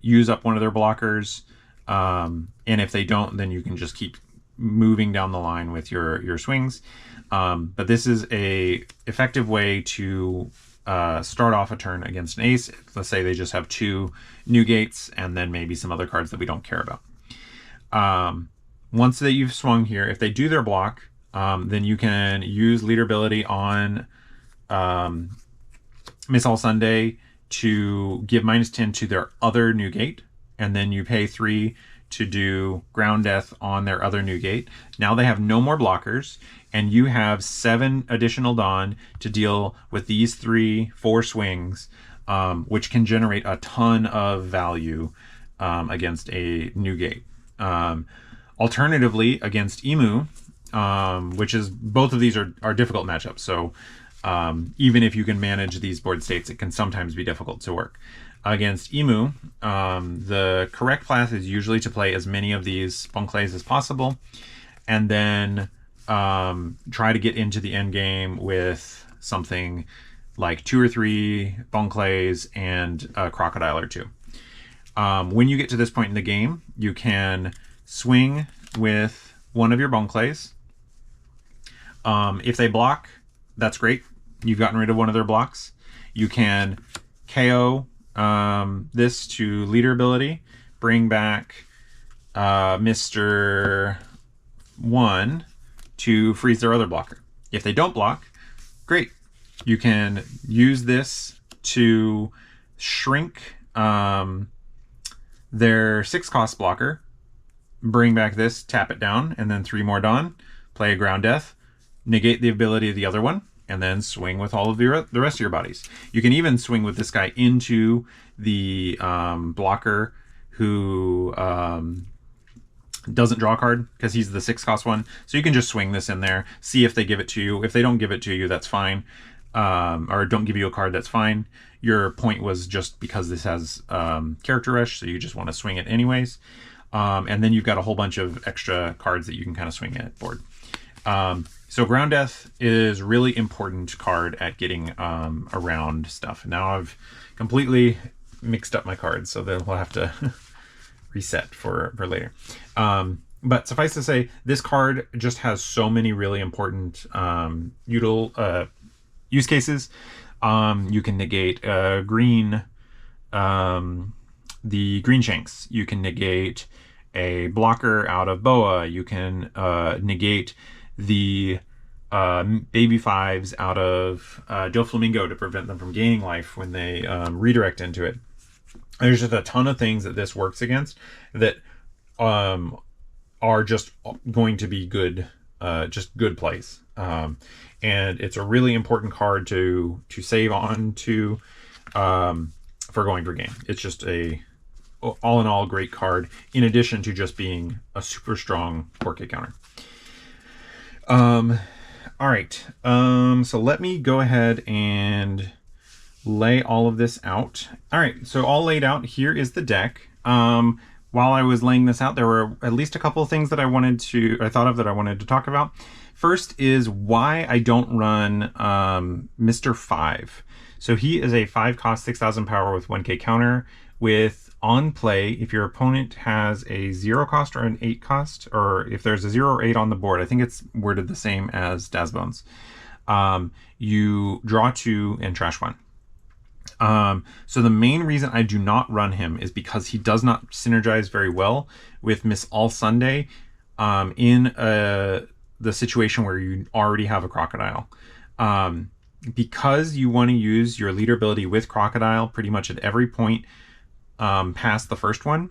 use up one of their blockers. And if they don't, then you can just keep moving down the line with your swings. But this is a effective way to start off a turn against an ace. Let's say they just have 2 new gates and then maybe some other cards that we don't care about. Once that you've swung here, if they do their block, then you can use leader ability on Miss All Sunday to give -10 to their other new gate, and then you pay 3 to do Ground Death on their other new gate. Now they have no more blockers, and you have 7 additional Dawn to deal with these 4 swings, which can generate a ton of value against a new gate. Alternatively, against Emu, which is, both of these are difficult matchups. So even if you can manage these board states, it can sometimes be difficult to work. Against Emu, the correct path is usually to play as many of these Bunclays as possible, and then try to get into the end game with something like 2 or 3 Bunclays and a Crocodile or 2. When you get to this point in the game, you can swing with one of your Bunclays. If they block, that's great. You've gotten rid of one of their blocks. You can KO this to leader ability, bring back Mr. 1 to freeze their other blocker. If they don't block, great. You can use this to shrink their 6-cost blocker, bring back this, tap it down, and then 3 more Dawn, play a Ground Death, negate the ability of the other one, and then swing with all of the rest of your bodies. You can even swing with this guy into the blocker who doesn't draw a card because he's the 6-cost one. So you can just swing this in there, see if they give it to you. If they don't give it to you, that's fine. Or don't give you a card, that's fine. Your point was just because this has character rush, so you just want to swing it anyways. And then you've got a whole bunch of extra cards that you can kind of swing at board. So Ground Death is really important card at getting around stuff. Now I've completely mixed up my cards, so then we'll have to reset for later. But suffice to say, this card just has so many really important use cases. You can negate green, the green shanks. You can negate a blocker out of Boa. You can negate the baby 5s out of Doflamingo to prevent them from gaining life when they redirect into it. There's just a ton of things that this works against that are just going to be good, just good plays. And it's a really important card to save on to for going for game. It's just a all in all great card, in addition to just being a super strong 4K counter. All right, so let me go ahead and lay all of this out. All right, so all laid out, here is the deck. While I was laying this out, there were at least a couple of things that I thought of that I wanted to talk about. First is why I don't run Mr. 5. So he is a 5-cost, 6,000 power with 1k counter with on play, if your opponent has a 0-cost or an 8-cost, or if there's a 0 or 8 on the board, I think it's worded the same as Dazbones, you draw 2 and trash 1. So the main reason I do not run him is because he does not synergize very well with Miss All Sunday in the situation where you already have a Crocodile. Because you want to use your leader ability with Crocodile pretty much at every point past the first one,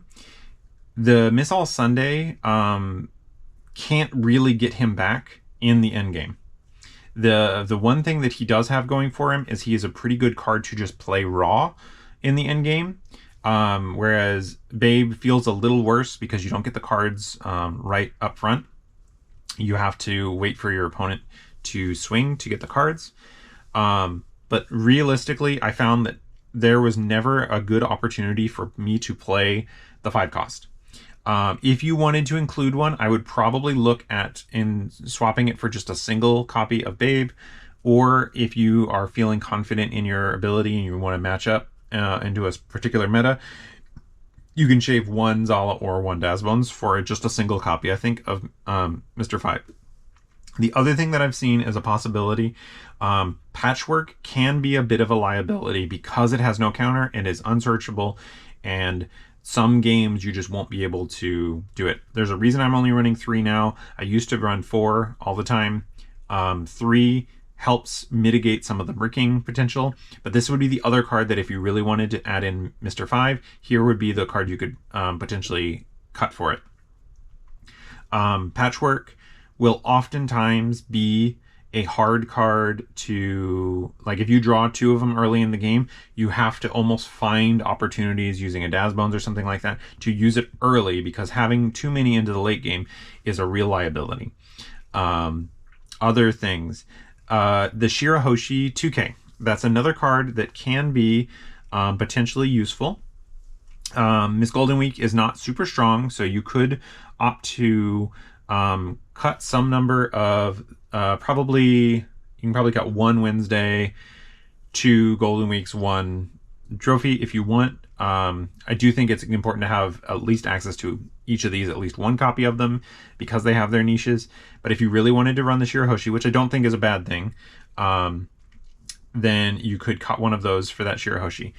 the Miss All Sunday can't really get him back in the end game. The one thing that he does have going for him is he is a pretty good card to just play raw in the end game. Whereas Babe feels a little worse because you don't get the cards right up front. You have to wait for your opponent to swing to get the cards. But realistically, I found that there was never a good opportunity for me to play the 5 cost. If you wanted to include one, I would probably look at swapping it for just a single copy of Babe, or if you are feeling confident in your ability and you want to match up into a particular meta, you can shave one Zala or one Dazbones for just a single copy, I think, of Mr. 5. The other thing that I've seen as a possibility, Patchwork can be a bit of a liability because it has no counter and is unsearchable, and some games you just won't be able to do it. There's a reason I'm only running 3 now. I used to run 4 all the time. 3 helps mitigate some of the bricking potential, but this would be the other card that if you really wanted to add in Mr. 5, here would be the card you could potentially cut for it. Patchwork will oftentimes be a hard card to, like, if you draw 2 of them early in the game, you have to almost find opportunities using a Dazbones or something like that to use it early, because having too many into the late game is a real liability. Other things, the Shirahoshi 2K. That's another card that can be potentially useful. Miss Golden Week is not super strong, so you could opt to cut some number of you can probably cut 1 Wednesday, 2 Golden Weeks, 1 trophy if you want. I do think it's important to have at least access to each of these, at least 1 copy of them, because they have their niches. But if you really wanted to run the Shirahoshi, which I don't think is a bad thing, then you could cut 1 of those for that Shirahoshi.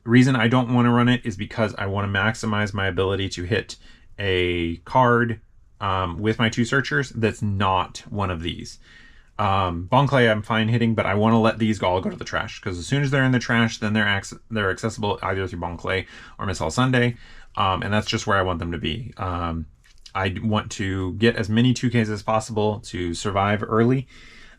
The reason I don't want to run it is because I want to maximize my ability to hit a card with my 2 searchers that's not one of these. Bonclay I'm fine hitting, but I want to let these all go to the trash, because as soon as they're in the trash, then they're accessible either through Bonclay or Miss All Sunday, and that's just where I want them to be. I want to get as many 2Ks as possible to survive early,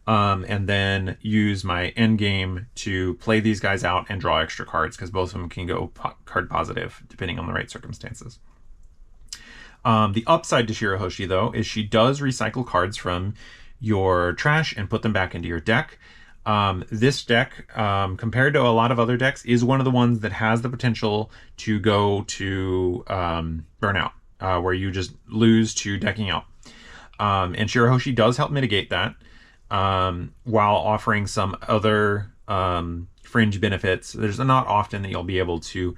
and then use my end game to play these guys out and draw extra cards, because both of them can go card positive depending on the right circumstances. The upside to Shirahoshi, though, is she does recycle cards from your trash and put them back into your deck. This deck, compared to a lot of other decks, is one of the ones that has the potential to go to burnout, where you just lose to decking out. And Shirahoshi does help mitigate that, while offering some other fringe benefits. There's not often that you'll be able to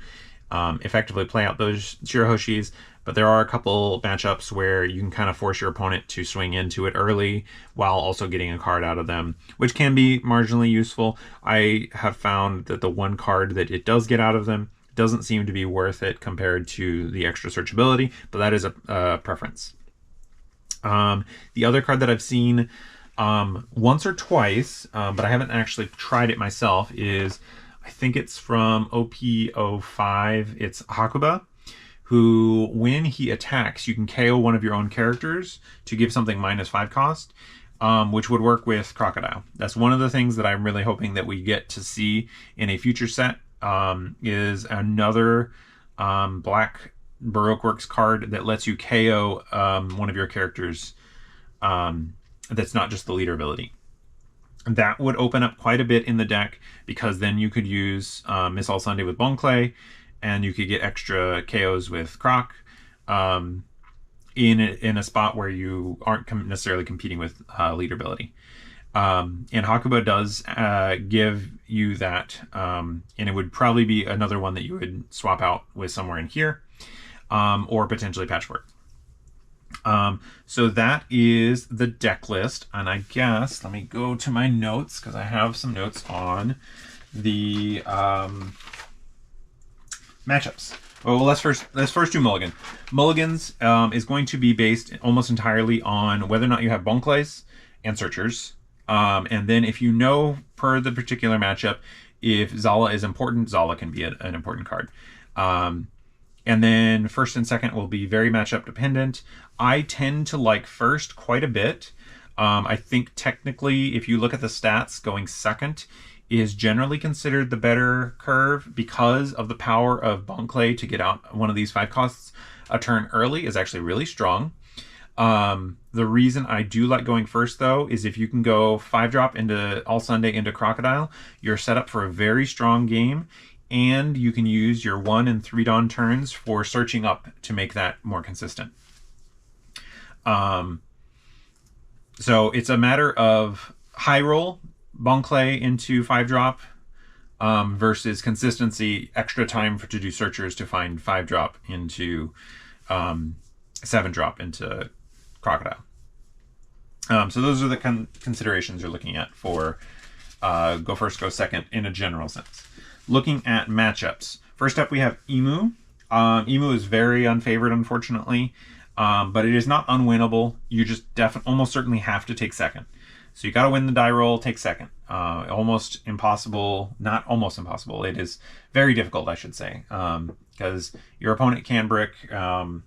effectively play out those Shirahoshis, but there are a couple matchups where you can kind of force your opponent to swing into it early while also getting a card out of them, which can be marginally useful. I have found that the 1 card that it does get out of them doesn't seem to be worth it compared to the extra searchability, but that is a preference. The other card that I've seen once or twice, but I haven't actually tried it myself, is, I think it's from OP05, it's Hakuba, who, when he attacks, you can KO one of your own characters to give something -5 cost, which would work with Crocodile. That's one of the things that I'm really hoping that we get to see in a future set, is another black Baroque Works card that lets you KO one of your characters that's not just the leader ability. That would open up quite a bit in the deck, because then you could use Miss All Sunday with Bonclay, and you could get extra KOs with Croc in a spot where you aren't necessarily competing with leader ability. And Hakuba does give you that, and it would probably be another one that you would swap out with somewhere in here, or potentially Patchwork. So that is the deck list, and I guess let me go to my notes, because I have some notes on the matchups. Well, let's first do Mulligan. Mulligan's is going to be based almost entirely on whether or not you have Bonclays and Searchers, and then if you know per the particular matchup if Zala is important, Zala can be an important card. And then first and second will be very matchup dependent. I tend to like first quite a bit. I think technically, if you look at the stats, going second is generally considered the better curve because of the power of Bon Clay to get out one of these 5 costs a turn early is actually really strong. The reason I do like going first, though, is if you can go 5-drop into All Sunday into Crocodile, you're set up for a very strong game, and you can use your 1 and 3 Dawn turns for searching up to make that more consistent. So it's a matter of high roll, Bon Clay into 5-drop, versus consistency, extra time to do searchers to find 5-drop into 7-drop into Crocodile. So those are the considerations you're looking at for go first, go second in a general sense. Looking at matchups. First up, we have Emu. Emu is very unfavored, unfortunately, but it is not unwinnable. You just almost certainly have to take second. So you got to win the die roll, take second. Almost impossible, not almost impossible. It is very difficult, I should say, because your opponent can brick and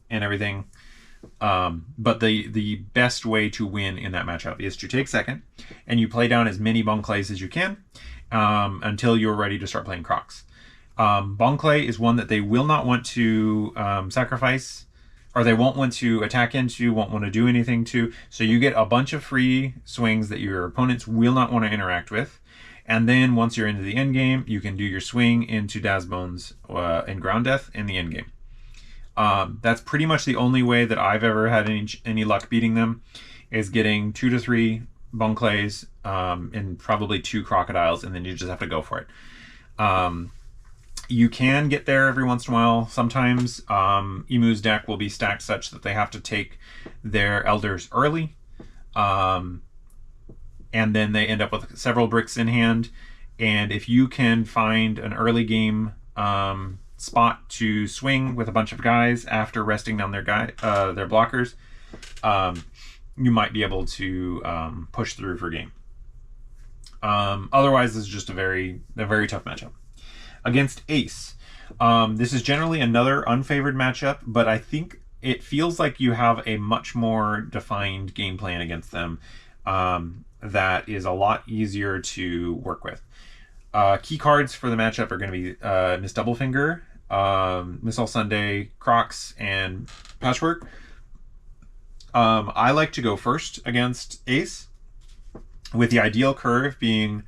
everything. But the best way to win in that matchup is to take second, and you play down as many Bon Clays as you can until you're ready to start playing Crocs. Bon Clay is one that they will not want to sacrifice, or they won't want to attack into, won't want to do anything to. So you get a bunch of free swings that your opponents will not want to interact with. And then once you're into the end game, you can do your swing into Dazbones and Ground Death in the end game. That's pretty much the only way that I've ever had any luck beating them, is getting 2 to 3 Bon Clays and probably 2 Crocodiles, and then you just have to go for it. You can get there every once in a while. Sometimes Emu's deck will be stacked such that they have to take their Elders early, and then they end up with several bricks in hand. And if you can find an early game spot to swing with a bunch of guys after resting down their blockers, you might be able to push through for game. Otherwise, this is just a very tough matchup. Against Ace, this is generally another unfavored matchup, but I think it feels like you have a much more defined game plan against them that is a lot easier to work with. Key cards for the matchup are going to be Miss Doublefinger, Miss All Sunday, Crocs, and Patchwork. I like to go first against Ace, with the ideal curve being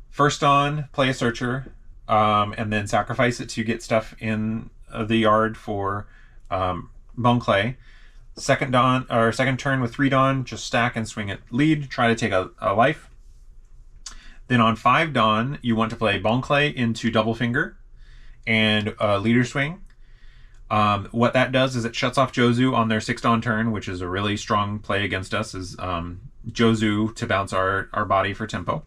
first on, play a searcher, and then sacrifice it to get stuff in the yard for Bon Clay. Second turn with 3 Dawn, just stack and swing it lead, try to take a life. Then on 5 Dawn, you want to play Bon Clay into Doublefinger and leader swing. What that does is it shuts off Jozu on their 6 Dawn turn, which is a really strong play against us, is Jozu to bounce our body for tempo.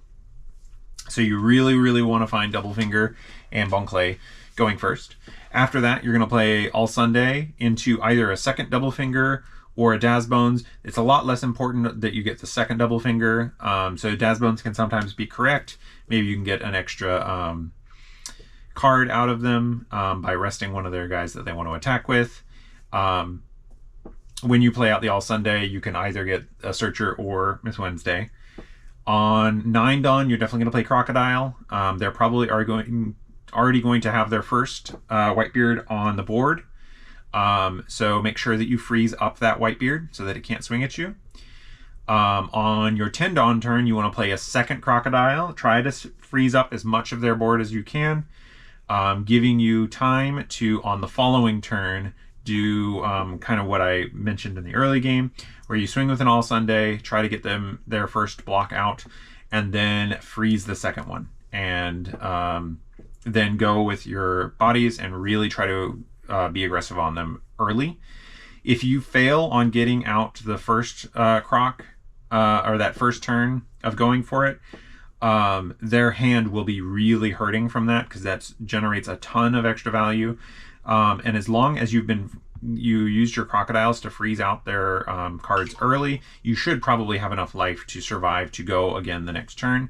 So you really, really want to find Doublefinger and Bon Clay going first. After that, you're going to play All Sunday into either a second Doublefinger or a Dazbones. It's a lot less important that you get the second Doublefinger. So Dazbones can sometimes be correct. Maybe you can get an extra card out of them by resting one of their guys that they want to attack with. When you play out the All Sunday, you can either get a Searcher or Miss Wednesday. On 9 Dawn, you're definitely going to play Crocodile. They're probably already going to have their first Whitebeard on the board. So make sure that you freeze up that Whitebeard so that it can't swing at you. On your 10 Dawn turn, you want to play a second Crocodile. Try to freeze up as much of their board as you can, giving you time to, on the following turn, do kind of what I mentioned in the early game, where you swing with an All Sunday, try to get them their first block out, and then freeze the second one. And then go with your bodies and really try to be aggressive on them early. If you fail on getting out the first Croc, or that first turn of going for it, their hand will be really hurting from that, because that generates a ton of extra value. And as long as you used your Crocodiles to freeze out their cards early, you should probably have enough life to survive to go again the next turn.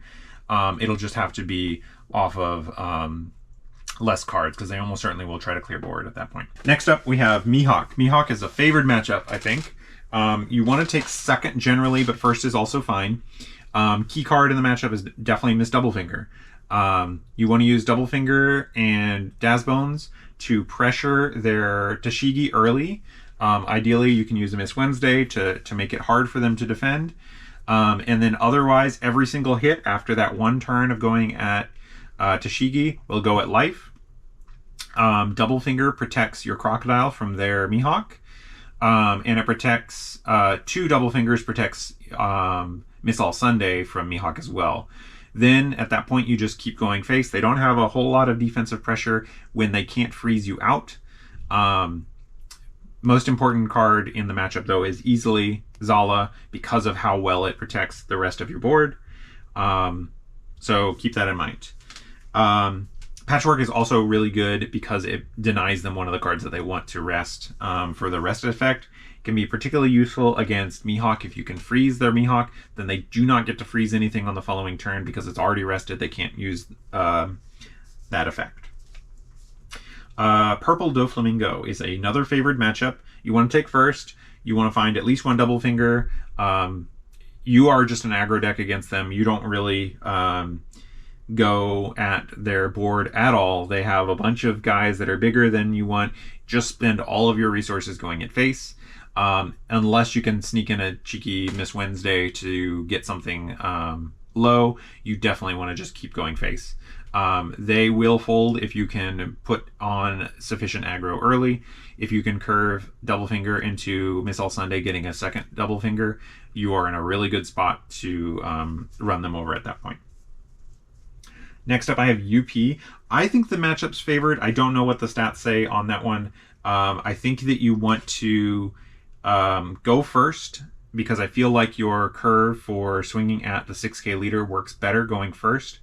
It'll just have to be off of less cards, because they almost certainly will try to clear board at that point. Next up, we have Mihawk. Mihawk is a favored matchup, I think. You want to take second generally, but first is also fine. Key card in the matchup is definitely Miss Doublefinger. You want to use Doublefinger and Dazbones to pressure their Tashigi early. Ideally, you can use a Miss Wednesday to make it hard for them to defend. And then otherwise, every single hit after that one turn of going at Tashigi will go at life. Doublefinger protects your Crocodile from their Mihawk. And it protects, two Doublefingers protects Miss All Sunday from Mihawk as well. Then at that point, you just keep going face. They don't have a whole lot of defensive pressure when they can't freeze you out. Most important card in the matchup, though, is easily Zala because of how well it protects the rest of your board. So keep that in mind. Patchwork is also really good because it denies them one of the cards that they want to rest for the rest effect. It can be particularly useful against Mihawk. If you can freeze their Mihawk, then they do not get to freeze anything on the following turn because it's already rested. They can't use that effect. Purple Doflamingo is another favored matchup. You want to take first. You want to find at least one Doublefinger. You are just an aggro deck against them. You don't really go at their board at all. They have a bunch of guys that are bigger than you want. Just spend all of your resources going at face. Unless you can sneak in a cheeky Miss Wednesday to get something low, you definitely want to just keep going face. They will fold if you can put on sufficient aggro early. If you can curve Doublefinger into Miss All Sunday, getting a second Doublefinger, you are in a really good spot to run them over at that point. Next up, I have UP. I think the matchup's favored. I don't know what the stats say on that one. I think that you want to go first because I feel like your curve for swinging at the 6K leader works better going first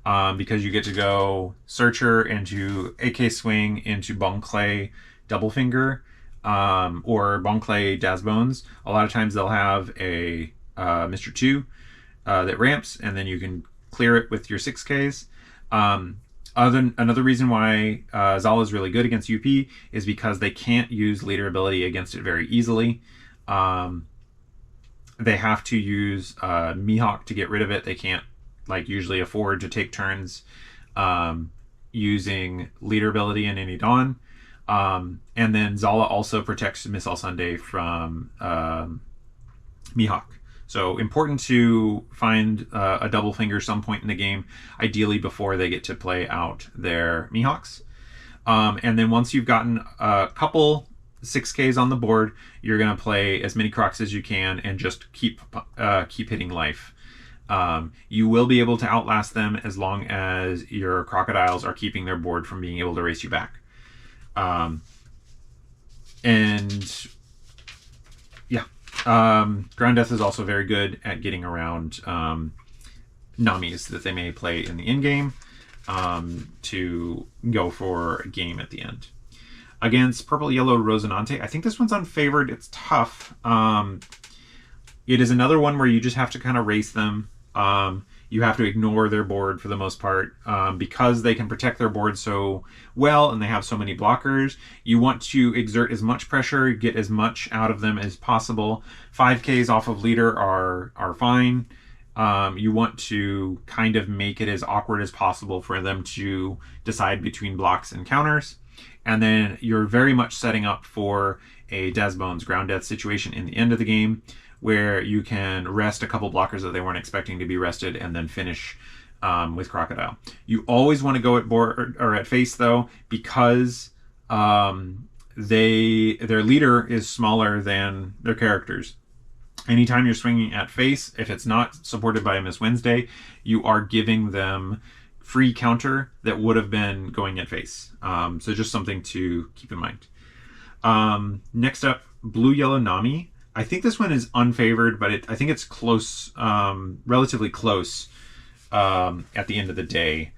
because you get to go Searcher into AK Swing into Bonclay Doublefinger or Bonclay Dazbones. A lot of times they'll have a Mr. 2 that ramps, and then you can clear it with your 6Ks. Another reason why Zala is really good against UP is because they can't use leader ability against it very easily. They have to use Mihawk to get rid of it. They can't usually afford to take turns using leader ability in any Dawn. And then Zala also protects Miss All Sunday from Mihawk. So important to find a Doublefinger some point in the game, ideally before they get to play out their Mihawks. And then once you've gotten a couple 6Ks on the board, you're going to play as many Crocs as you can and just keep hitting life. You will be able to outlast them as long as your Crocodiles are keeping their board from being able to race you back. And yeah. Ground Death is also very good at getting around Namis that they may play in the in-game to go for a game at the end. Against Purple Yellow Rosinante, I think this one's unfavored. It's tough. It is another one where you just have to kind of race them. You have to ignore their board for the most part because they can protect their board so well and they have so many blockers. You want to exert as much pressure, get as much out of them as possible. 5Ks off of leader are fine. You want to kind of make it as awkward as possible for them to decide between blocks and counters. And then you're very much setting up for a Dazbones Ground Death situation in the end of the game, where you can rest a couple blockers that they weren't expecting to be rested and then finish with Crocodile. You always want to go at board or at face though, because their leader is smaller than their characters. Anytime you're swinging at face, if it's not supported by a Miss Wednesday, you are giving them free counter that would have been going at face. So just something to keep in mind. Next up, Blue Yellow Nami. I think this one is unfavored, but I think it's close, relatively close at the end of the day.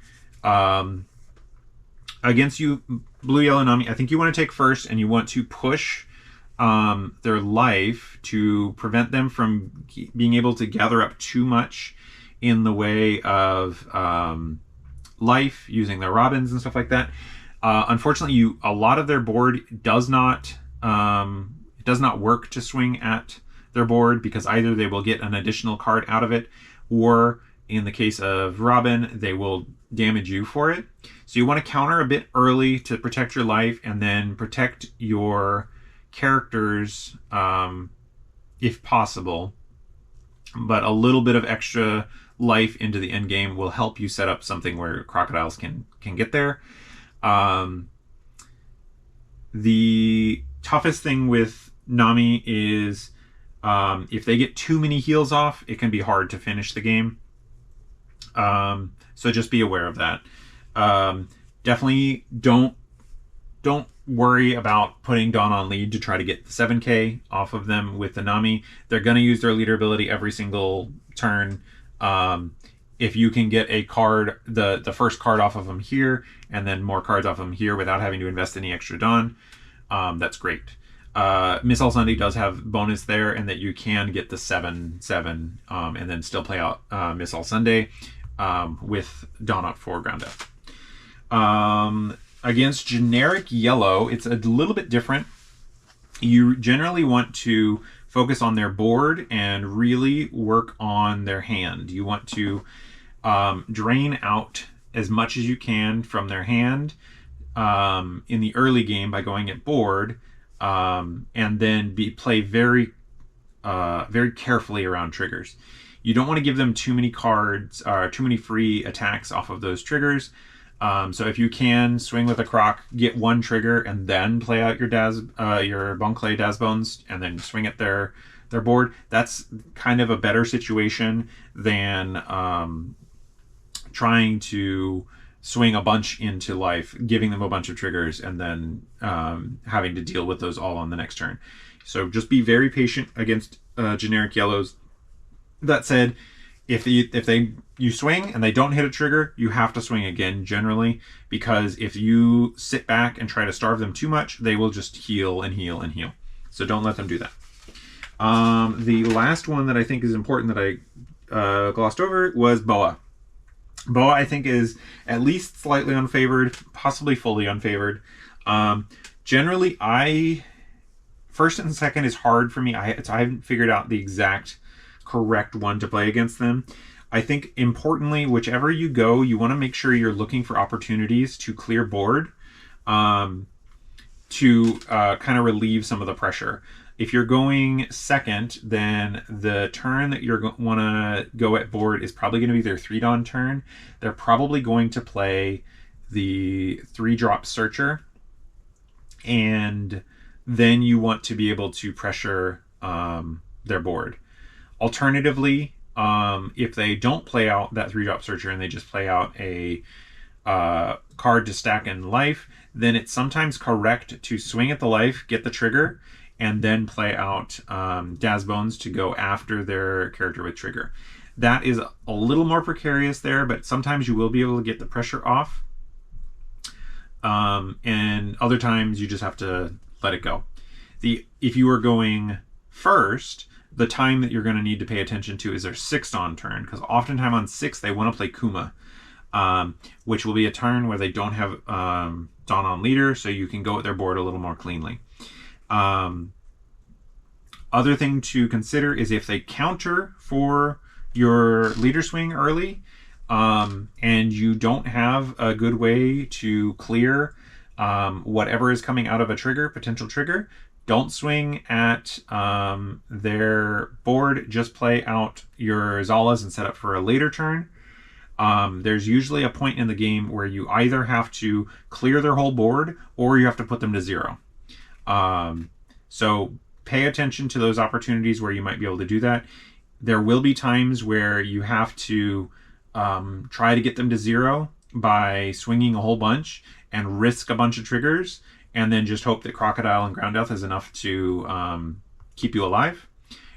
Against you, Blue Yellow Nami, I think you want to take first and you want to push their life to prevent them from being able to gather up too much in the way of life using their Robins and stuff like that. Unfortunately, a lot of their board does not work to swing at their board because either they will get an additional card out of it, or in the case of Robin, they will damage you for it. So you want to counter a bit early to protect your life, and then protect your characters if possible. But a little bit of extra life into the end game will help you set up something where crocodiles can get there. The toughest thing with Nami is if they get too many heals off, it can be hard to finish the game. So just be aware of that. Definitely don't worry about putting Dawn on lead to try to get the 7k off of them with the Nami. They're going to use their leader ability every single turn. If you can get a card, the first card off of them here, and then more cards off of them here without having to invest any extra Dawn, that's great. Miss All Sunday does have bonus there, and that you can get the 7/7 and then still play out Miss All Sunday with Dawn up for ground up. Against generic yellow, it's a little bit different. You generally want to focus on their board and really work on their hand. You want to drain out as much as you can from their hand in the early game by going at board, and then play very carefully around triggers. You don't want to give them too many cards or too many free attacks off of those triggers. So if you can swing with a Croc, get one trigger, and then play out your Bon Clay Daz Bones, and then swing at their board. That's kind of a better situation than trying to swing a bunch into life, giving them a bunch of triggers, and then having to deal with those all on the next turn. So just be very patient against generic yellows. That said, if you swing and they don't hit a trigger, you have to swing again generally, because if you sit back and try to starve them too much, they will just heal and heal and heal. So don't let them do that. The last one that I think is important that I glossed over was Boa. Boa, I think, is at least slightly unfavored, possibly fully unfavored. Generally, first and second is hard for me. I haven't figured out the exact correct one to play against them. I think importantly, whichever you go, you want to make sure you're looking for opportunities to clear board to kind of relieve some of the pressure. If you're going second, then the turn that you're want to go at board is probably going to be their 3-Dawn turn. They're probably going to play the 3-drop Searcher, and then you want to be able to pressure their board. Alternatively, if they don't play out that 3-drop Searcher and they just play out a card to stack in life, then it's sometimes correct to swing at the life, get the trigger, and then play out Daz Bones to go after their character with trigger. That is a little more precarious there, but sometimes you will be able to get the pressure off. And other times you just have to let it go. If you are going first, the time that you're going to need to pay attention to is their 6th turn, because oftentimes on 6 they want to play Kuma, which will be a turn where they don't have Dawn on leader, so you can go at their board a little more cleanly. Other thing to consider is if they counter for your leader swing early, and you don't have a good way to clear whatever is coming out of a potential trigger, don't swing at their board. Just play out your Zalas and set up for a later turn. There's usually a point in the game where you either have to clear their whole board or you have to put them to 0. So pay attention to those opportunities where you might be able to do that. There will be times where you have to try to get them to 0 by swinging a whole bunch and risk a bunch of triggers, and then just hope that Crocodile and Ground Death is enough to keep you alive.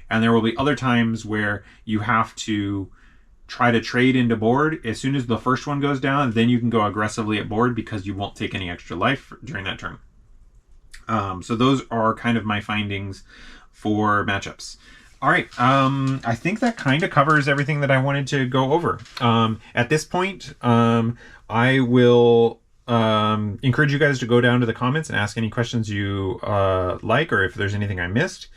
And there will be other times where you have to try to trade into board. As soon as the first one goes down, then you can go aggressively at board because you won't take any extra life during that turn. So those are kind of my findings for matchups. All right, I think that kind of covers everything that I wanted to go over. At this point, I will encourage you guys to go down to the comments and ask any questions you like, or if there's anything I missed,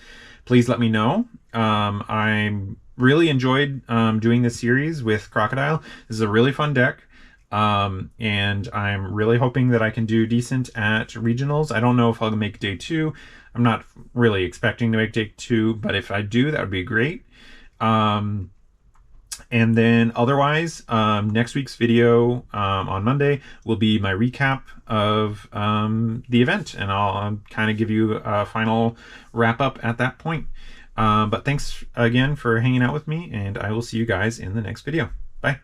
please let me know. I'm really enjoyed doing this series with Crocodile. This is a really fun deck. And I'm really hoping that I can do decent at regionals. I don't know if I'll make day 2. I'm not really expecting to make day 2, but if I do, that would be great. And then otherwise, next week's video on Monday will be my recap of the event, and I'll kind of give you a final wrap up at that point. But thanks again for hanging out with me, and I will see you guys in the next video. Bye.